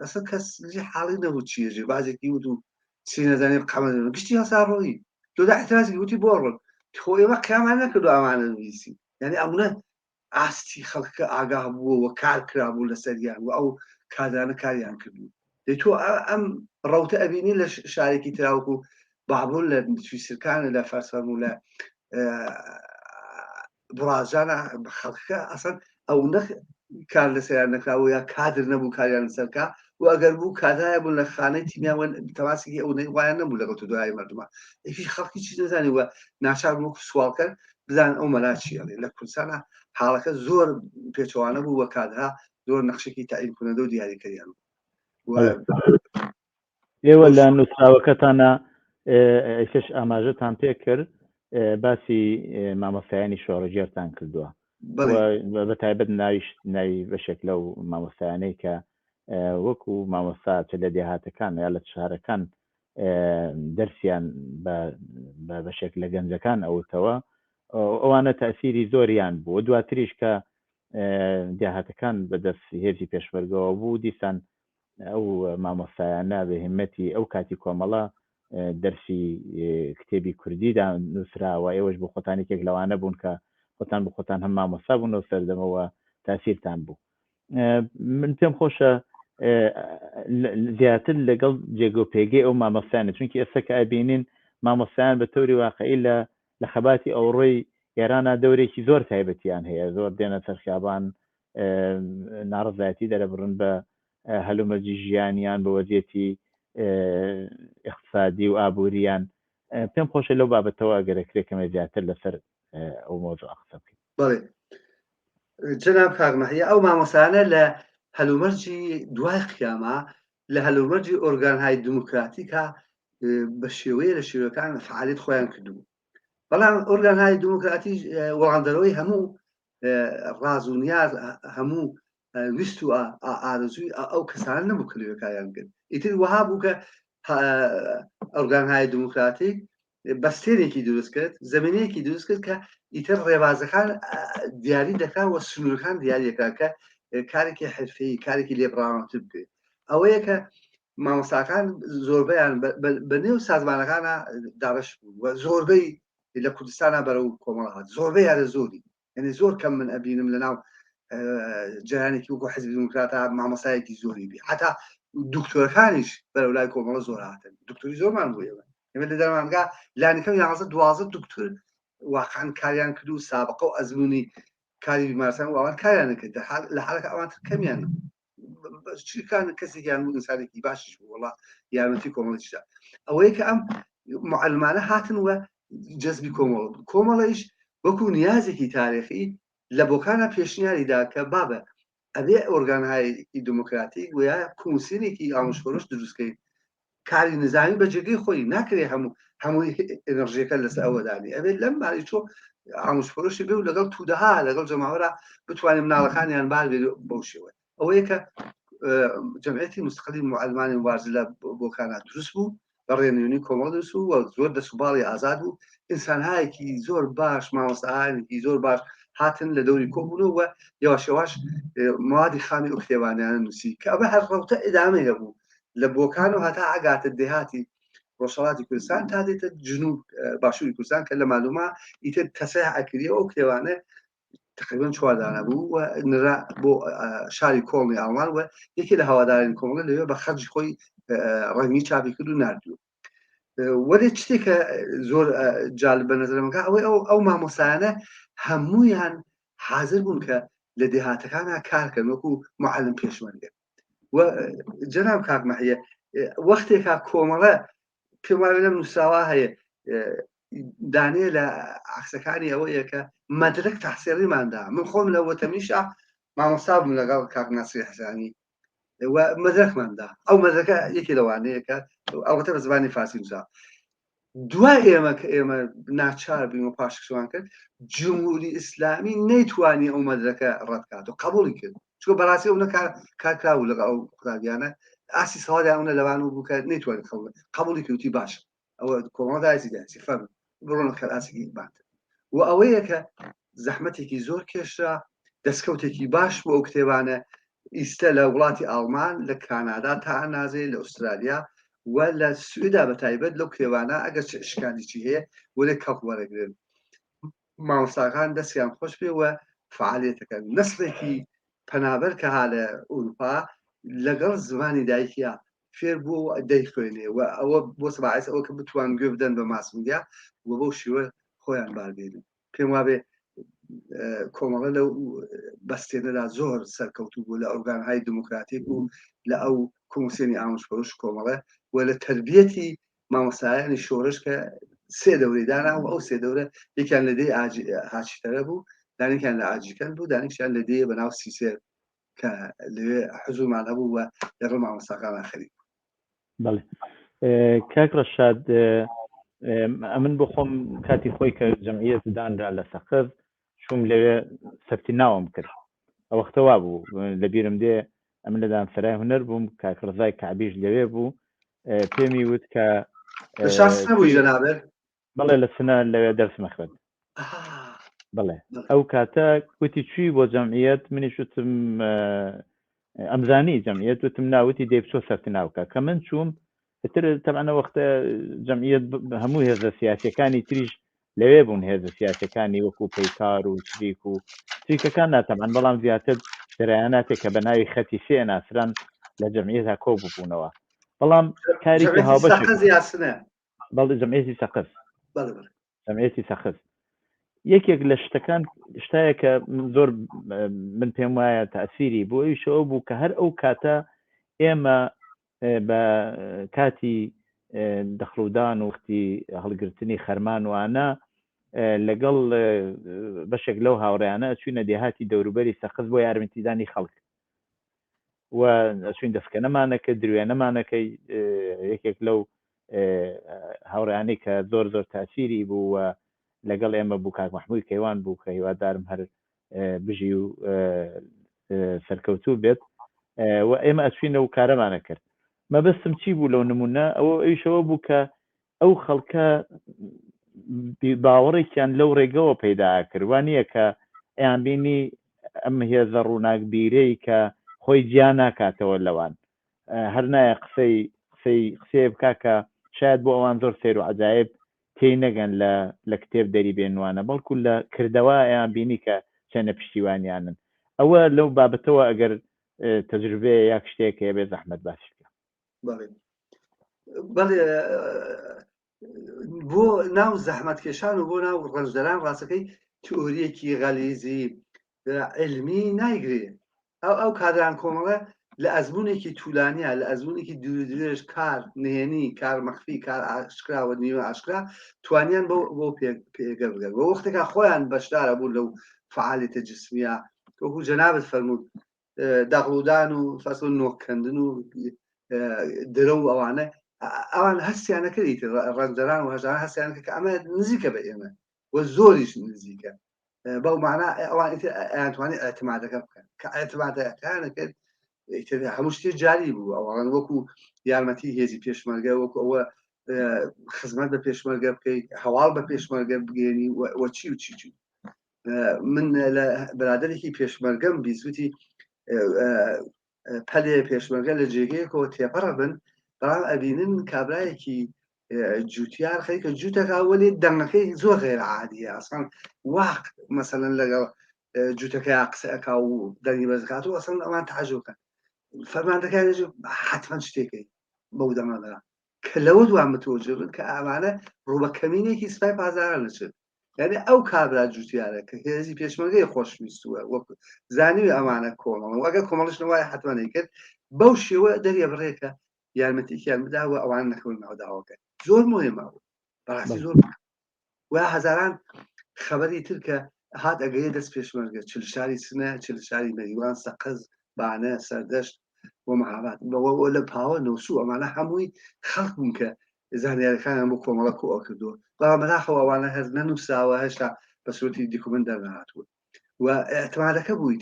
ئەسە کەس حاڵی نەبوو چیەژێ بازێکی وت و چی نەزانێ قەمە گشتی هەساڕۆیی تۆدا احترازی وتی بۆ ڕۆن خۆ ئێمە قیامان نەکردو ئەمانە نویسی یعنی ئەمونە ئاستی خەڵکە ئاگاه بووە و کار کرابوو لەسەریان و ئەو کادانە کاریان کردو دەی تۆ ئەم ڕەوتە ئەبینی لە شارێکی تراوەکو بابوون لە سویسرکانە لە فەرسەن و لە بڕاژانە خەڵکە ئەسەن ئەو نەخ کار لەسەریان نەکراوە یا کادر نەبوو کاریان سەرکا و ئەگەر بوو کادایە بوون لە خانەی تیمیاوە تەماسێکی ئەو وایان نەبوو لەگەڵ دوای مردمە ئەیفی خەڵکی چی نەزانی وە ناچار وەکو سوالکەر بزان ئەو مەلا چیەڵێ لە کوردستانە حاڵەکە زۆر پێچەوانە بوو وە کادرا زۆر نەخشێکی تاعین کونەدە و دیاریکەریان ئێوە لە نووسراوەکەتانە ئەیکەش ئاماژەتان پێ کرد باسی مامۆستایانی شۆڕەجێرتان کردووە بە تایبەت ناوی بەشێک لەو مامۆستایانەی کە وەکو مامۆستا چ لە دێهاتەکان یا لە شارەکان دەرسیان بە بەشێک لە گەنجەکان ئەوتەوە ئەوانە تەئسیری زۆریان بوو دواتریش کە دێهاتەکان بەدەست هێزی پێشمەرگەوە بوو دیسان ئەو مامۆستایانە بە هیمەتی ئەو کاتی کۆمەڵە دەرسی کتێبی کوردیدا نووسراوە ئێوەش بۆ خۆتانێکێک لەوانە بوون کە خۆتان بە خۆتان هەم مامۆستا بوونەوە سەردەمەوە تاسیرتان بوو من پێم خۆشە زیاتر لەگەڵ جێگە و پێگەی ئەو مامۆستایانە، چونکی ئێستا کە ئەبینین مامۆستایان بە تەوری واقعی لە خەباتی ئەوڕۆی ئێرانە دەورێکی زۆر تایبەتیان هەیە، زۆر دێنە سەرخیابان، ناڕزایەتی دەرەبڕن بە هەلومەرجی ژیانیان بە وەزیەتی اقتصادی و ئابووریان. پێم خۆشە لەو بابەتەوە ئەگەرەکرێکەمە زیاتر لەسەر ئەو مۆزوع قسە بکەین. بەڵێ جەناب کاکمەحیە، ئەو مامۆستایانە لە هەلومەرجی دوای قیامە لە هەلومەرجی ئۆرگانهای دیموکراتیکە بە شێوەیە لە شێوەکان فعالیت خۆیان کردو. بەڵام ئۆرگانهای دیموکراتی وەڵاندەرەوەی هەموو ڕاز و نیاز، هەموو ویست و ئارزووی ئەو کەسانە نەبوو کلێوەکیان کرد. ئیتر وەها بوو کە ئۆرگانهای دیموکراتیک بەستێنێکی دروست کرد، زمینەیەکی دروست کرد کە ئیتر ڕێبازەکان دیاری دەکات و سنوورەکان دیاری دەکات کە کارێکی حرفەیی، کارێکی لێبڕاوەتر بکرێت. ئەوەیە کە مامۆستاکان زۆربەیان بە نێو سازمانەکانە داڕش بوو و زۆربەی لە کوردستانە بەرەو کۆمەڵ هات، زۆربەی یارە زۆری، یعنی زۆر کەم من ئەبینم لەناو جارانێکی وەکو حیزبی دیموکراتە مامۆستایەکی زۆری بی. حتا دکتۆرەکانیش بەرەو لای کۆمەڵە زۆر هاتن، دکتۆری زۆرمان بوو ئێوە ئێمە لە دەرمانگا لانیکەم 11-12 دکتۆر واقعاً کاریان کرد و سابقە و ئەزموونی کاری بیمارستان و ئەوان کاریان کرد لە حالەکە ئەوانتر کەمیان چیکان کەسێکیان بوو ئینسانێکی باشیش بوو وەڵا یارمەتی کۆمەڵیشدا. ئەوەیە کە ئەم معلمانە هاتن و جەزبی کۆمەڵەیش وەکو نیازێکی تاریخی لە بۆکانە پێشنیاریدا کە بابە ئەبێ ئۆرگانهایەکی دیموکراتیک و یا کۆمسیۆنێکی ئامۆژفرۆش دروستکەین، کاری نظامی بە جێگەی خۆی ناکرێ هەمووی ئێنەرژیەکە لەسەر ئەوەدانی ئەبێت لەم باری چۆ ئامۆژفرۆشی بێ و لەگەڵ توودەها لەگەڵ جەماوەرە بتوانین مناڵەکانیان بار بێت بەو شێوە. ئەوەیە کە جەمعیەتی مستقلی معلمانی مبارزە لە بۆکانە دروست بوو، بە ڕێنمونی کۆمەڵ دروست بوو و زۆر دەسوباڵی ئازاد بوو، ئینسانهایەکی زۆر باش، مامۆستایەکی زۆر باش هاتن لە دەوری کۆبوونەوە یەواش یەواش موادی خامی ئەو کتێبانیان نووسی کە ئەوە هەر ڕەوتە ئیدامەیە بوو لە بۆکان و هەتا ئەگاتە دێهاتی ڕۆژهەڵاتی کوردستان تا دێتە جنوب باشووری کوردستان کە لە مالومە ئیتر تەسەح ئەکردی ئەو کتێبانە تقریبا 4 دانە بوو و نرا بۆ شاری کۆڵی ئاڵمان و یەکی لە هەوادارین کۆمەڵە لەوێ بە خەرجی خۆی ڕەنگی چاپی کرد و نردووە. وەرێ شتێکە زۆر جالب بە نەزەرمەکە ئەوەی ئەو مامۆستایانە هەموویان حاضر بوون کە لە دێهاتەکانە کارکەن وەکو معلم پێشمەرگە. و جەناب کاکمەحیە وەختێکا کۆمەڵە پێم وایە لەم نووسراوە هەیە دانێ لە عکسەکانی ئەوەیە کە مەدرک تەحسیڵیماندا، من خۆم لە وەتەمیشە مامۆستا بووم لەگەڵ کاک ناسیر حەسانی و مەدرکماندا، ئەو مەدرکە یەکی لەوانەیە کە ئەوەتە بە زمانی فارسی نووسا. دوای ئێمە کە ئێمە ناچار بووین و پاشکشوان کرد، جمهوری ئیسلامی نەیتوانی ئەو مەدرکە ڕەتکات و قبوڵی کرد، چکە بەڕاستی ئەو کارکراو لەگە ئەو قوتابیانە ئاسی سەوادیان ئەوە لەوان بوو کە نەیتوانێت قبوڵی کردی باشە ئەوە کۆمەڵدایسی داسی فەرموو بڕۆنە خەراسێکی باتر. و ئەوەیە کە زەحمەتێکی زۆر کێشرا، دەستکەوتێکی باش بوو ئەو کتێبانە ئیستە لە وڵاتی ئاڵمان، لە کانادا تا ئەنازێ، لە ئوسترالیا و لە سوئیدا بە تایبەت لەو کتێبانە ئەگەر شکاندێکی هەیە وەرێ کەڵک وەرەگرن. مامۆستاکان دەستیان خۆش پێ و فعالیتەکەن. نەسڵێکی پەنابەر کە ها لە ئەوروپا لەگەڵ زمانی دایکیا فێر بوو دەیخوێنێ و ئەوە بۆ سەباعەت ئەوە کە بتوان گوێ بدەن بە ماسمدیا و بەو شێوە خۆیان باربێنن. پێم وابێ کۆمەڵە لەو بەستێنەدا زۆر سەرکەوتوو بوو لە ئۆرگانهای دیموکراتیک و لە ئەو کۆمسیۆنی ئامۆژفرۆش کۆمەڵە و لە تەربیەتی مامۆستایانی شۆڕش کە 3 دەورەی دانا و ئەو 3 دەورە یەکیان لە دەی هاچیتەرە بوو، دانێکیان لە ئاجیکەن بوو، دانێکیان لە دەیە بەناو سیسێر کە لەوێ حزومان هەبوو و لەڕێ مامۆستاکانە خەریک. بەڵێ کاک ڕەشاد، ئەمن بۆ خۆم کاتی خۆی کە جەمعیەت دانرا لە سەقف چووم لەوێ سەفتی ناوم کرد، ئەو وەختەوا بوو لە بیرم دێ ئەمن لە دانسەرای هونەر بووم، کاک ڕزای کعبیش لەوێ بوو، پێمی وت کە بووی جەنابێت بەڵێ لە سنە لەوێ دەرسمە خوێند. بەڵێ ئەو کاتە وتی چووی بۆ جەمعیەت، منیش وتم ئەمزانی جەمعیەت، وتم ناوتی دێ بچۆ سەفتی ناوکە کە من چووم. تر تەمانە وەختە جەمعیەت هەموو هێزە سیاسیەکانی تریش لەوێ بوون، هێزە سیاسەکانی وەکو پەیکار و چریک و چریکەکان ناتەمان، بەڵام زیاتر دەرایاناتێک کە بە ناوی خەتی سێ ناسران لە جەمعیەتە کۆ ببوونەوە بەڵام کارێکی هاوبەشێک بەڵێ جەمعیەتی سەقف جەمعیەتی سەقف یەکێک لە شتایە کە زۆر من پێم وایە تەئسیری بۆ ئەویشەوە بوو کە هەر ئەو کاتە ئێمە بە کاتی دەخڵودان و وەختی هەڵگرتنی خەرمان وانە لەگەڵ بەشێک لەو هاوڕێیانە ئەچوینە دێهاتی دەوروبەری سەقف بۆ یارمەتیدانی خەڵک و ئەچوین دەستکەنەمانەکە دروێنەمانەکەی یەکێک لەو هاوڕێیانەی کە زۆر زۆر تەئسیری بوو و لەگەڵ ئێمە بوو کاک مەحموود کەیوان بوو کە هیوادارم هەر بژی و سەرکەوتوو بێت و ئێمە ئەچوینە و کارەمانە کرد مەبەستم چی بوو لەو نمونە ئەویشەوە بوو کە ئەو خەڵکە باوەڕێکیان لەو ڕێگەوە پەیدا کردوانیە کە ئەیان بینی ئەم هێزە ڕووناکبیرەی کە خۆی گیان ناکاتەوە لەوان هەر نایە قسەی بکا کە شاید بۆ ئەوان زۆر سیر و عەجایب تێی نەگەن لە کتێب دەری بێنوانە بەڵکو لە کردەوە ئەیان بینی کە چەنە پشتیوانیانن ئەوە لەو بابەتەوە ئەگەر تەجروبەیە یا شتێک هەیە بێ زەحمەت باسی بکە بەڵێ بۆ ناو زەحمەتکێشان و بۆ ناو ڕەنجدەران ڕاستەکەی تئۆریەکی غەلیزی علمی نایگرێ ئەو کادران کۆمەڵە لە ئەزمونێکی توولانیە لە ئەزمونێکی دوورودرێژ کار نهێنی کار مەخفی کار ئاشکراوە نیوە ئاشکرا توانیان بۆ پێگە بگەن بۆ وەختێکا خۆیان بەشدارە بوو لەو فعالیتە جسمیە وەکو جەنابەت فەرموود دەغڵودان و فەسڵ نۆککەندن و درە و ئەوان هەستیانە کردیت ڕەنجەران و هەژاران هەستیان کە ئەمە نزیکە بە ئێمە و زۆریش نزیکە بەو معنە ئەوان ئەیانتوانی ئەتمادەکە بکەن کە ئەتمادەکانە کرد هەموو شتێ جاری بوو ئەوان وەکو یارمەتی هێزی پێشمەرگە وەکو ئەوە خزمەت بە پێشمەرگە بکەیت هەواڵ بە پێشمەرگە بگەێنی وەچی و چی من لە برادێکی پێشمەرگەم بیزوتی پەلێ پێشمەرگە لە جێگەیەکەوە تێپەڕە بن بەڵام ئەبینن کابرایەکی جوتیار خەریکە جووتەکە وەلێ دەنگەکەی زۆر غێرعادیە ئەسڵان واق مەسەلەن لەگەڵ جووتەکەی قسەکە و دەنگی بەزکات و ئەسڵ ئەوان تەعجبکەن فەرماندەکان حتمما شتێکی بەو دەمەدا کە لەوە دوام متوجبن کە ئەمانە ڕوبەکەمینێکی سپای پازارە نەچێت یعنی ئەو کابرا جوتیارە کە هێزی پێشمەرگەی خۆشویستووە وەکو زانیوی ئەمانە کۆمەڵ وەگە کۆمەڵش نەوای حتمما کرد بەو شێوە دەریە بڕێکە یارمەتیکیان بداوە ئەوان نەکەون ناوداوەکە زۆر مهمە بوو بەڕاستی زۆر و هەزاران خەبەری ترکە هات ئەگەیە دەست پێشمەرگە چل شاری سنە چل شاری مەریوان سەقز بانە سەردەشت بۆ مەهاباد بەوە لە پاوە نەوسوو ئەمانە هەمووی خەڵک بوون کە زانیاریەکانیان بۆ کۆمەڵە کۆ کردووە بەڵام بەداخەوە ئەوانە هەر نەنووساوە هێشتا بە سوەتی دیکومنت دەرنەهاتووە و ئەتمادەکە بووی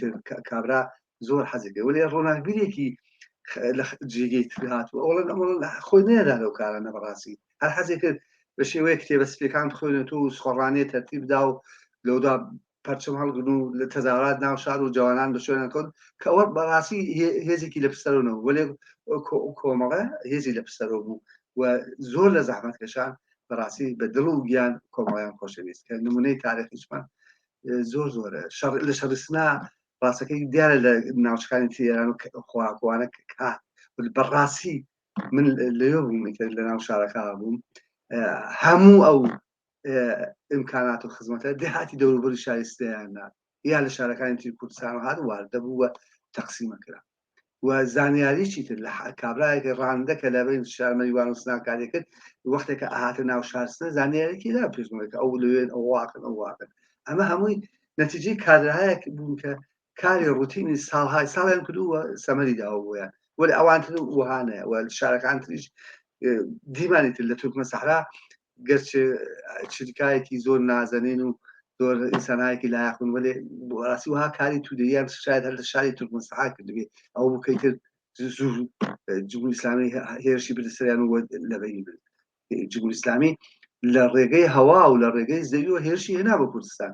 کابرا زۆر حەزەکە وەلی ڕۆناکبیرێکی لە جێگەی تر هاتووە ئەوڵەن خۆی نێدا لەو کارانە بەڕاستی هەر حەزێک کرد بە شێوەیە کتێبە سپیەکان بخوێنێتەوە و سخۆڕانێ تەرتیبدا و لەودا پەرچەم هەڵگرن و لە تەزاورات ناو شار و جوانان بە شوێنە کەوت کە ئەوە بەڕاستی هێزێکی لە پسەرەوە وەلێ کۆمەڵە هێزی لە پسەرەوە بوو و زۆر لە زەحمەتکەشان بەڕاستی بە دڵ و گیان کۆمەڵیان خۆشەویست کە نمونەی تاریخیشمان زۆر زۆرە لە شەڕستنا ڕاستەکەی دیارە لە ناوچەکانی تێران و خواکوانە کات بەڕاستی من لەوێ بووم لە ناو شارەکە بووم هەموو ئەو ئیمکانات و خزمەتە دەهاتی دەوروبەری شارستیاندا یا لە شارەکانی تری کوردستان هات واردە بووە تەقسیمەکرا و زانیاریی تر لە کابراایەکە ڕاندە کە لەبین شارمەریوان و سناکاری کرد وەختێکە ئاهاتە ناو شارستە زانیارێکی لا پێشمەرگە ئەو لەوێن ئەو واقن ئەو واقن ئەمە هەمووی نەتیجەی کادرهایەک بوون کە کاری ڕوتینی ساڵهای ساڵیان کردووە سەمەری داوە بۆیان وەلی ئەوانتر وهانەیە و شارەکان تریش دیمانی تر لە تورکمە سەحرا گەرچە چریکایەکی زۆر نازەنین و زۆر ئینسانایەکی لایەقون وەلێ ڕاستی وها کاری تودەیان شاید هەر لە شاری تورکمە سەحرا کردبێ ئەو بکەی کرد زوو جمهوری ئیسلامی هێرشی بردەسەریان و لەبەری برد جمهوری ئیسلامی لە ڕێگەی هەوا و لە ڕێگەی زەوی و هێرشی هێنا بە کوردستان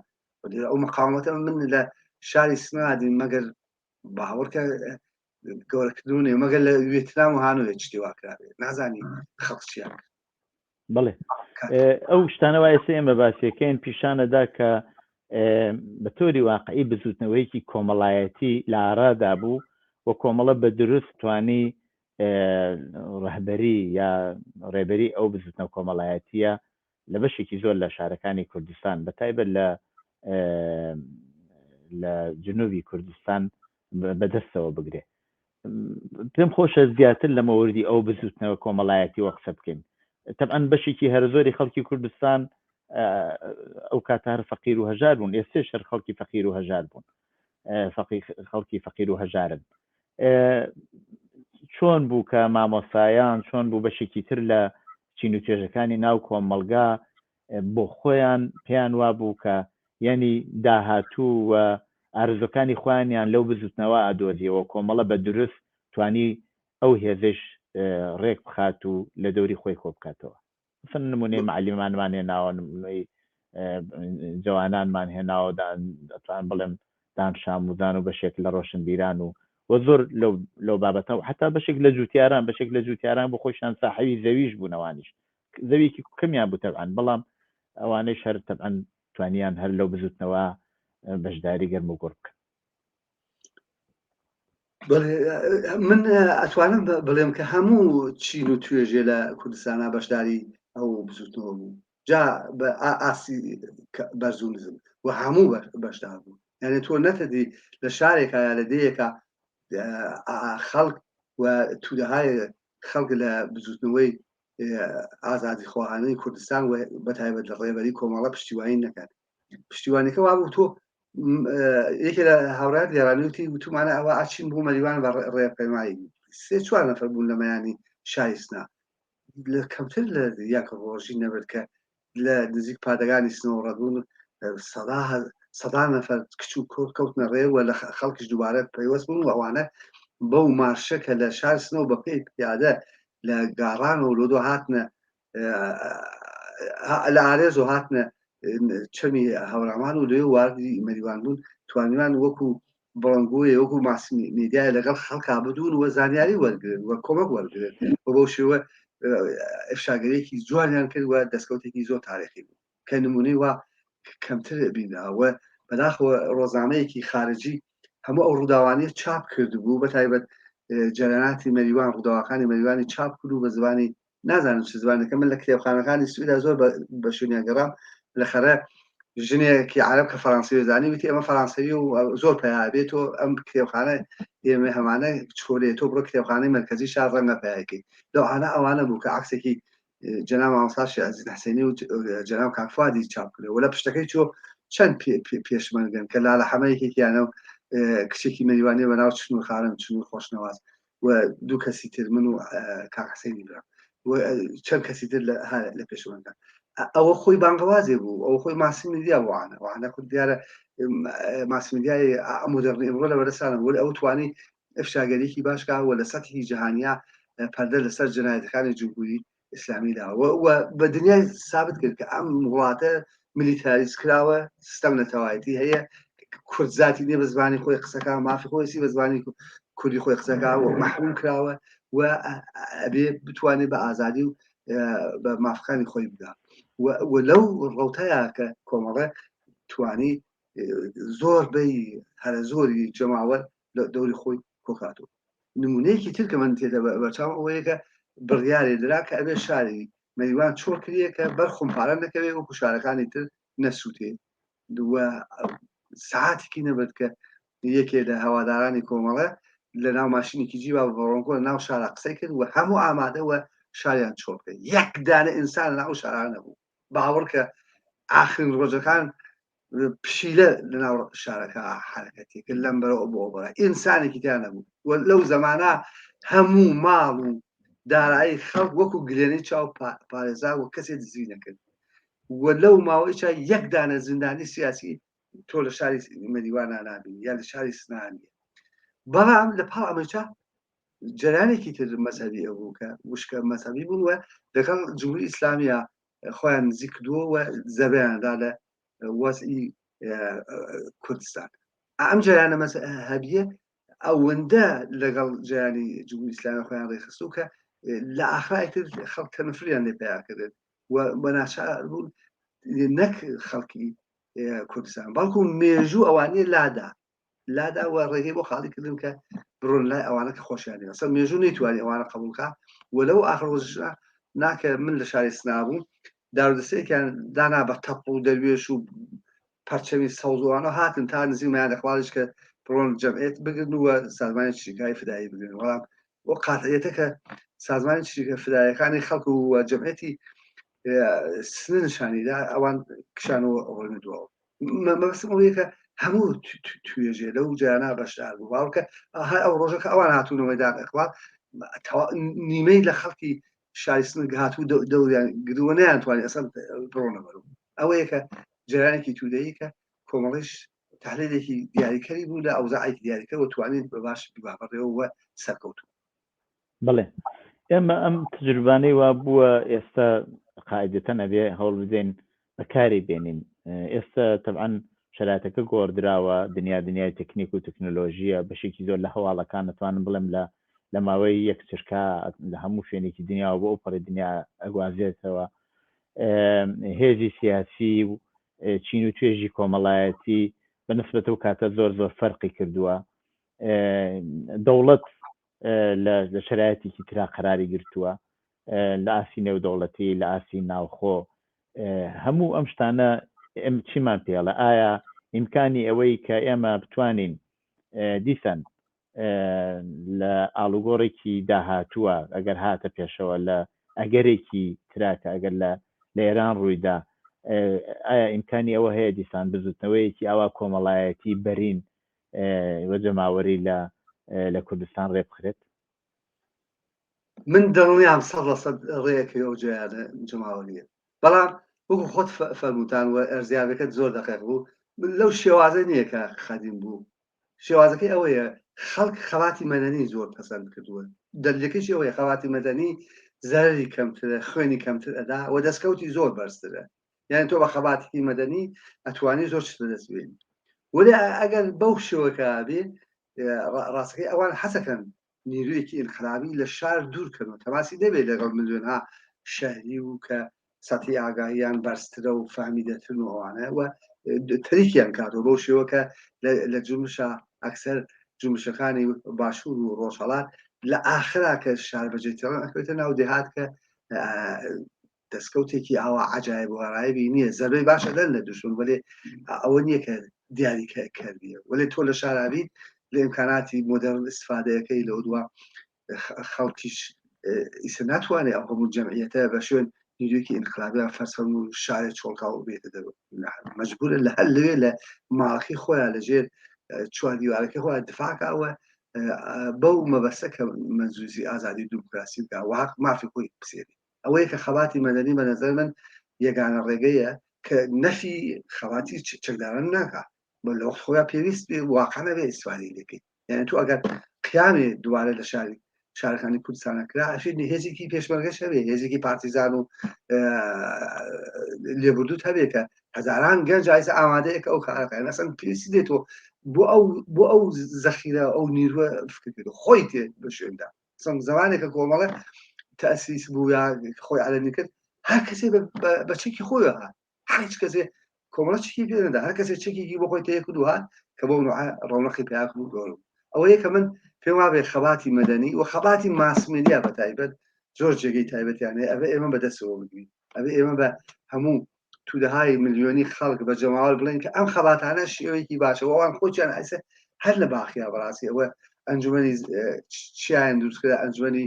ئەو مقاومەتە من لە شاری سنادین مەگەر باوەڕکە گەورەکردونێ مەگەر لە وێتنام و هانوێ شتێ واکرابێ نازانی خەڵکیان بڵێ ئەو شتانەوە ئێستا ئێمە باسیەکەین پیشانەدا کە بە تۆری واقعی بزوتنەوەیکی کۆمەڵایەتی لە ئارادا بوو و کۆمەڵە بە دروست توانی ڕەهبەری یا ڕێبەری ئەو بزوتنەوە کۆمەڵایەتیە لە بەشێکی زۆر لە شارەکانی کوردستان بەتایبەت لە جنوبی کوردستان بەدەستەوە بگرێ. پێم خۆشە زیاتر لە مەوردی ئەو بزوتنەوە کۆمەڵایەتی وە قسە بکەین. تەبعەن بەشێکی هەر زۆری خەڵکی کوردستان ئەو کاتار فەقیر و هەژار بوون، ئێستش هەر خەڵکی فەقیر و هەژار بوون، خەڵکی فەقیر و هەژارن. چۆن بوو کە مامۆستایان چۆن بوو بەشێکی تر لە چین و توێژەکانی ناو کۆمەڵگا بۆ خۆیان پێیان وا بوو کە یعنی داهاتوو و ئارزوەکانی خۆیانیان لەو بزوتنەوە ئادۆزیەوە کۆمەڵە بە دروست توانی ئەو هێزش ڕێک بخات و لە دەوری خۆی خۆ بکاتەوە. مثلا نمونەی معلیمانمان هێناوە، نمونەی جوانانمان هێناوە، دەتوان بڵێم دان شاموزان و بەشێک لە ڕۆشنبیران و زۆر لەو بابەتەوە حتا بەشێک لە جوتیاران بۆ خۆشیان ساحەوی زەویش بوونەوانیش زەویکی کەمیان بوو تەبعەن، بەڵام ئەوانەی شەر تەبعەن توانیان هەر لەو بزوتنەوە بەشداری گەرم و گوڕ بکەن. من ئەتوانم بڵێم کە هەموو چین و توێژێ لە کوردستانە بەشداری ئەو بزوتنەوە بوو، جا بە ئاسی بەرزونزم و هەموو بەشدار بوو. یعنی تۆ نەتەدی لە شارێکە یا لە دەیەکە خەڵک و تودەهای خەڵک لە بزوتنەوەی ئازادی خواهانەی کوردستان و بەتایبەت لە ڕێبەری کۆمەڵە پشتیوانی نەکات. پشتیوانەکە وا بوو تۆ یەکێ لە هاوڕات لێرانیوتی وتمانە ئەوە ئاچین بوو مەریوان بە ڕێپەیمایی 3-4 نەفەر بوون لە مەیانی شایستنا لە کەمتر لە یەک ڕۆژی نەبێت کە لە نزیک پادەگانی سنەوە ڕەبوون سەدا نەفەر کچ و کۆر کەوتنە ڕێوە لە خەڵکیش دووبارە پەیوەست بوون و ئەوانە بەو مارشەکە لە شار سنەوە بە پێی پیادە لە گاڕان و لۆدۆ هاتنە لە ئارێز و هاتنە چەمی هەورامان و لێ واردی مەریوان بوون، توانیوان وەکو بڵنگۆیە وەکو ماسی میدیای لەگەڵ خەڵکا بدون وە زانیاری وەرگن وە کۆمەک وەرگن و بەو شێوە ئەفشاگەرێکی جوانیان کرد و دەستکەوتێکی زۆر تاریخی بوو کە نمونەی وا کەمتر بیناوە. بەداخەوە ڕۆژنامەیەکی خارجی هەموو ئەو ڕووداوانیە چاپ کرد بوو، بەتایبەت جەرەناتی مەریوان ڕووداوەکانی مەریوانی چاپ کرد و بە زمانی نازانم چ زمانەکە من لە کتێبخانەکانی سویدا زۆر بە شوێنیانگەڕام لە خەرە ژنێکی عەرەب کە فەڕەنسی زانی وتی ئەمە فەڕەنسەوی و زۆر پێیابێتەوە ئەم کتێبخانە ئێمە هەمانە چۆلێت تۆ بڕۆ کتێبخانەی مەرکەزی شار ڕەنگە پێیاکەی لەو ئەوانە بوو کە عەکسێکی جەناب مامۆستا عەزیز حوسێنی و جەناب کاک فوادی چاپ کردەوە و لە پشتەکەی چۆ چەند پێشمەرگن کە لالە حەمەیەکێکیانە و کچێکی مەریوانی بەناو چنوور خارم چنوور خۆشنەواز و دوو کەسی تر من و کاک حوسێنی برام و چەند کەسی تر لە پێشمەرگان. ئەوە خۆی بانگەوازێ بوو، ئەوە خۆی ماسی میدیا بووانە خود دیارە ماسی میدیای مۆدەرنی ئەمڕۆ لە بەرەسانە وەلی ئەو توانی ئەفشاگەریەکی باشکاوە لە سەتحی جیهانیا پەردە لەسەر جنایەتەکانی جمهوری ئیسلامی داوە و بە دنیای ثابت کرد کە ئەم وڵاتە میلیتاریز کراوە، سیستەم نەتەوایەتی هەیە، کورد زاتی نییە بە زمانی خۆی قسەکە، مافی خۆیسی بە زمانی کوردی خۆی قسەکە و محروم کراوە و ئەبێ بتوانێت بە ئازادی و بە مافەکانی خۆی بدا و لەو ڕەوتەیە کە کۆمەڵە توانی زۆر بەی هەرە زۆری جەماوەر لە دەوری خۆی کۆکاتەوە. نمونەیەکی تر کە من تێدە بەچاو ئەوەیە کە بڕیارێ درا کە ئەبێ شاری مەریوان چۆر کردیە کە بەرخۆمپارە نەکەوێت وەکو شارەکانی تر نەسووتێ دووە ساعاتێکی نەبێت کە یەکێ لە هەوادارانی کۆمەڵە لە ناو ماشینێکی جیوا بەڕۆنکۆ لە ناو شارە قسەی کرد و هەموو ئامادەوە شاریان چۆرکە یەک دانە ئینسان ناو شاران نەبوو باوەڕ کە ئاخرین ڕۆژەکان پشیلە لە ناو شارەکە حرەکەتێکرد لەم بەرەوە بۆ بەرە ئینسانێکی تیان نەبوو و لەو زەمانە هەموو ماڵ و دارایی خەڵک وەکو گلێنەی چاو پارێزا و کەسێ دزی نەکرد و لەو ماوەیەچ یەک دانە زیندانی سیاسی تۆ لە شاری مەریوانە نابینی یا لە شاری سنانیە. بەڵام لە پاڵ ئەمەچە جەرانێکی تر مەزهبی ئەوبوو کە وشکە مەزهبی بوون و لەگەڵ جمهوری ئیسلامیە خۆیان نزیک کردووە و زەبەیاندا لە وەزعی کوردستان. ئەم جەرانە مەزهبیە ئەوەندە لەگەڵ جیانی جمهوری ئیسلامی خۆیان ڕێخستوو کە لە ئاخرای تر خەڵک تەنەفریان لێ پیدا کردن و بەناچار بوون نەک خەڵکی کوردستان بەڵکو مێژوو ئەوانەیە لادا لادا ڕێگەی بۆ خاڵی کردن کە بڕۆن لای ئەوانە کە خۆشیان ئەسە مێژوو نەیتوانێت ئەوانە قبولکە وەلەو آخر ڕۆژە ناکە من لە شاری سنابوو دارودەسەیەکیان دانا بە تەپ و دەروێش و پەرچەوی سەوزوانە هاتن تا نزیکمایان دەخواڵش کە بڕۆن جەمعێت بگرن وە سازمانی چریکای فدایی بگرن وەڵام بۆ قاتعیەتە کە سازمانی چریکە فدایەکانی خەڵک و جەمعێتی سنشانیدا ئەوان کشانەوە ڕۆنەدووە مەبەستم ئەوەیە کە هەموو توێژێ لەو جیانە بەشدار بوو باوکە ئەو ڕۆژەکە ئەوان هاتوونەوەی دان ئەخبار نیمەی لە خەڵکی شایستن هاتوو دەوریان گروە نەیانتوانێت ئەسەن بڕۆنە بەرەوە ئەوەیە کە جیرانێکی توودەیە کە کۆمەڵیش تحلیلێکی دیاریکەری بوو لە ئەوزاعێکی دیاریکەوە توانین بە باش ببابڕێەوە سەرکەوتو بڵێ ئێمە ئەم تجربانەی وا بووە ئێستا قاعدەتەن ئەبێ هەوڵ بدەین بەکاری بێنین ئێستا تەبعاً شرایطەکە گۆڕدراوە دنیای تەکنیک و تەکنۆلۆژیە بەشێکی زۆر لە هەواڵەکان نتوانم بڵێم لە ماوەی یەک چرکە لە هەموو شوێنێکی دنیاوە بۆ ئەو پەڕی دنیا ئەگوازێتەوە هێزی سیاسی و چین و توێژی کۆمەڵایەتی بە نسبەتە و کاتە زۆر فەرقی کردووە دەوڵەت لە شرایطێکی ترا قەراری گرتووە لە ئاسی نێودەوڵەتی لە ئاسی ناوخۆ هەموو ئەم شتانە ئەم چیمان پێڵە ئایا ئیمکانی ئەوەی کە ئێمە بتوانین دیسان لە ئاڵوگۆڕێکی داهاتووە ئەگەر هاتە پێشەوە لە ئەگەرێکی تراکە ئەگەر لە ئێران ڕوویدا ئایا ئیمکانی ئەوە هەیە دیسان بزوتنەوەیەکی ئاوا کۆمەڵایەتی بەرین وەجەماوەری لە کوردستان ڕێ بخرێت من دڵنیام 100% ڕێیەکەی ئەو جیانە جەماوەریە بەڵام وەکو خۆت فەرمووتان و ئەرزیابەکەت زۆر دقیق بوو لەو شێوازە نییە کە خەدیم بوو شێوازەکەی ئەوەیە خەڵک خەڵاتی مەدەنی زۆر پەسەند کردووە دەلیەکەیشی ئەوەیە خەڵاتی مەدەنی زەرری کەمترە خوێنی کەمتر ئەدا و دەستکەوتی زۆر بەرزترە یعنی تۆ بە خەڵاتی مەدەنی ئەتوانی زۆر شت بەدەست بێنی ولی ئەگەر بەو شێوەکە بێ ڕاستەکەی ئەوان حەسەکەن نیرویەکی ئینقلابی لە شار دوورکەنەوە تەماسی دەبێت لەگەڵ ملیۆنها شەهری و کە سەتی ئاگاهیان بەرزترە و فەهمی دەترن و ئەوانە و تریکیان کاتەوە بەو شێوەکە لە جومشە ئەکسەر جومشەکانی باشوور و ڕۆژهەڵات لە ئاخرا کە شار بەجێتەوە ئەکەوێتە ناو دێهات کە دەستکەوتێکی ئاوا عەجایب وەڕایبی نییە زەربەی باشە دەن لە دوشمن وەلێ ئەوە نییە کە دیاری کردیە وەلێ تۆ لە شارابیت لە ئیمکاناتی مۆدەرن استفادەیەەکەی لەو دووە خەڵکیش ئیسە ناتوانێت ئەو هەموو جەمعیەتە بە شوێن نیرویەکی ئینقلابی فەرسەن و شارێک چۆڵکاو بێتە دەبێت مەجبورە لە هەر لەوێ لە ماڵخی خۆیان لەژێر چوار دیوارەکەی خۆیان دفاعکەوە بەو مەبەستە کە مەنزوزی ئازادی دیموکراسی بکە و حق مافی خۆی بسێری ئەوەیە کە خەڵاتی مەدەنی بە نەزەر من یەگانە ڕێگەیە کە نەفی خەڵاتی چەکداران ناکات بە لە وەخت خۆیان پێویست بێ واقعە بێ ئیسفادەی لەکەی یعنی تو ئەگەر قیامێ دووارە لە شارەکانی کوردستانە کرا ئەشی هێزێکی پێشمەرگەش هەبێ هێزێکی پارتیزان و لێبوردوت هەبێ کە هەزاران گەنج ئایسە ئامادەیە کە ئەو کارەکەن ئەسەن پێویستی دێتەوە بۆ ئەو زەخیرە ئەو نیروە فکر کرد خۆی تێ بە شوێندا زمانێکە کۆمەڵە تەسیس بوو یا خۆی عەلەمی کرد هەر کەسێ بە چێکی خۆیەوە هات هیچ کەسێ کۆمەڵە چێکی پێ نەدا هەر کەسێ چێکێکی بۆ خۆی تەیە کردو هات کە بەو ڕۆنەقی پیاک بوو گەورە ئەوەیە کە من پێم وابێ خەڵاتی مەدەنی و خەڵاتی ماسمێدیا بە تایبەت زۆر جێگەی تایبەتیانەیە ئەبێ ئێمە بەدەستەوە بگرین ئەبێ ئێمە بە هەموو تودەهای ملیۆنی خەڵک بە جەماوەر بڵێن کە ئەم خەڵاتانە شێوەیەکی باشەوە ئەوان خۆیان ئایسە هەر لە باخیا بەڕاستی ئەوە ئەنجومەنی چیان دروستکرا ئەنجومەنی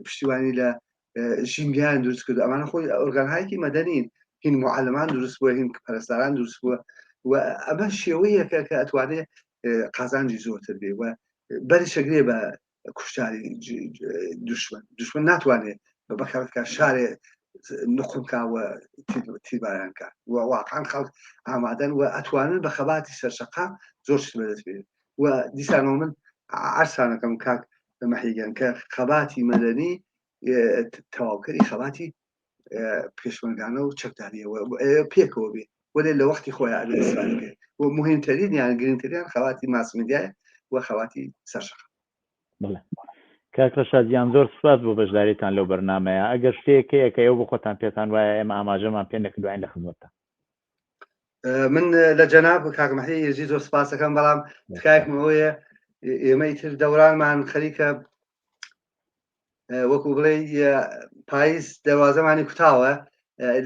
پشتیوانی لە ژینگیان دروست کرد ئەمانە خۆی ئۆرگانهایەکی مەدەنین هین معلمان دروست بووە هین پەرستاران دروست بووە و ئەمە شێوەیەکە کە ئەتوانێت قازانجی زۆرتر بێ و بەری شەگرێ بە کوشتاری دوشمن ناتوانێت بە بەکارکە شارێ نقمکاوە تیربارانکە و واقعا خەڵک ئامادەن و ئەتوانن بە خەباتی سەرشەقا زۆر شت بەدەست بێت و دیسانەوە من عرسانەکەم کاک مەحیگەن کە خەباتی مەدەنی تەواوکەری خەباتی پێشمەرگانە و چەکداریەوە پێکەوە بێ وەلێ لە وەختی خۆیان ئەستفادە بێت و مهمترین یان گرنگترین خەواتی ماسمێدیایە و خەواتی سەرشەقا بڵێ کاک ڕەشادیان زۆر سوپاس بۆ بەشداریتان لەو بەرنامەیە ئەگەر شتێکەیە کە ئێوە بۆ خۆتان پێتان وایە ئێمە ئاماژەمان پێ نەکردوین لە خزمەتتان من لە جەناب کاکمەحی یزی زۆر سپاسەکەم بەڵام تکایەکمەوەیە ئێمە ئیتر دەورانمان خەریکە وەکو بڵێ پاییز دەوازەمانی کوتاوە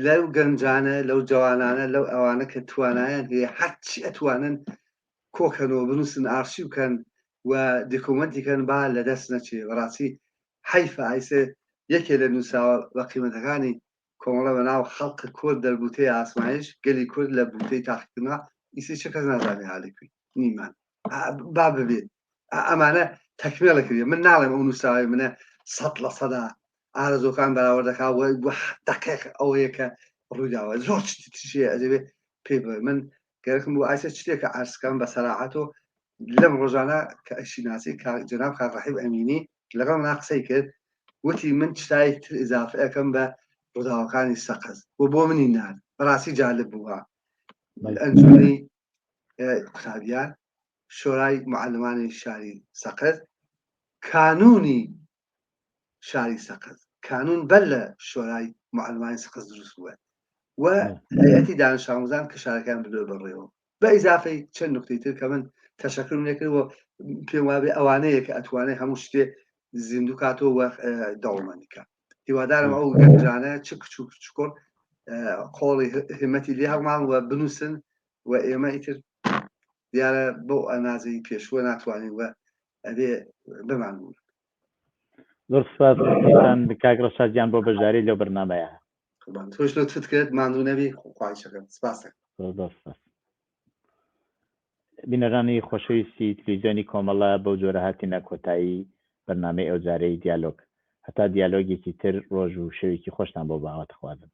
لەو گەنجانە لەو جوانانە لەو ئەوانە کە توانایان هەیە هەرچی ئەتوانن کۆکەنەوە بنووسن ئارشیو بکەن و دیکۆمەنتیکەن با لە دەست نەچێ بەڕاستی حیفە ئایسێ یەکێ لە نووساوە بە قیمەتەکانی کۆمەڵە بەناو خەڵق کورد دەربوتەی ئاسمایش گەلی کورد لە بوتەی تاقیکردنەوە ئیسی چه کەس نازانێ حاڵێکی نیمان با ببێت ئەمانە تەکمێڵە کردێ من ناڵێم ئەو نووساوی منە 100% ئارەزۆکان بەراورد دەکات دقیق ئەوەیە کە ڕوویداوە زۆر تشێ ئەدەبێت پێ بڵێ من گەرەکم بۆ ئایسە شتێکە ئارسکەم بە سەراحەتەوە لەم ڕۆژانە کە ئەشیناسی جەناب کاکڕەحیب ئەمینی لەگەڵ منا قسەی کرد وتی من شتای تر ئیزافە ئەەکەم بە ڕووداوەکانی سەقز بۆ منی نان بەڕاستی جالب بووە ئەنجومی قوتابیان شۆرای معلمانی شاری سەقز کانونی شاری سەقز کانون بەر لە شۆرای معلمانی سەقز دروست بووە و هەیەتی دانش ئامۆزان کە شارەکان بدۆ بەڕێوە بە ئیزافەی چەند نوکتەی تر کە من تەشەکرم لێکردەوە پێم وابێ ئەوانەیە کە ئەتوانێت هەموو شتێ زیندوو کاتەوە وە دەوڵەمەندیکە هیوادارم ئەو گەنجانە چ کچوو چکۆر قۆڵی همەتی لێ هەڵمان وە بنووسن و ئێمە ئیتر دیارە بۆ ئەنازەی پێشوە ناتوانین وە ئەبێ بمان بوون زۆر سپاس کاک ڕەشادیان بۆ بەشداری لەو بەرنامەیە تۆش لەتفت کرد ماندوو نەبی خواهشەکەم سپاسە بینەرانی خۆشەویستی تلڤیزیۆنی کۆمەڵە بەو جۆرە هاتینە کۆتایی بەرنامەی ئەو جارەی دیالۆگ هەتا دیالۆگێکی تر ڕۆژ و شەوێکی خۆشتان بۆ باوەت خوازم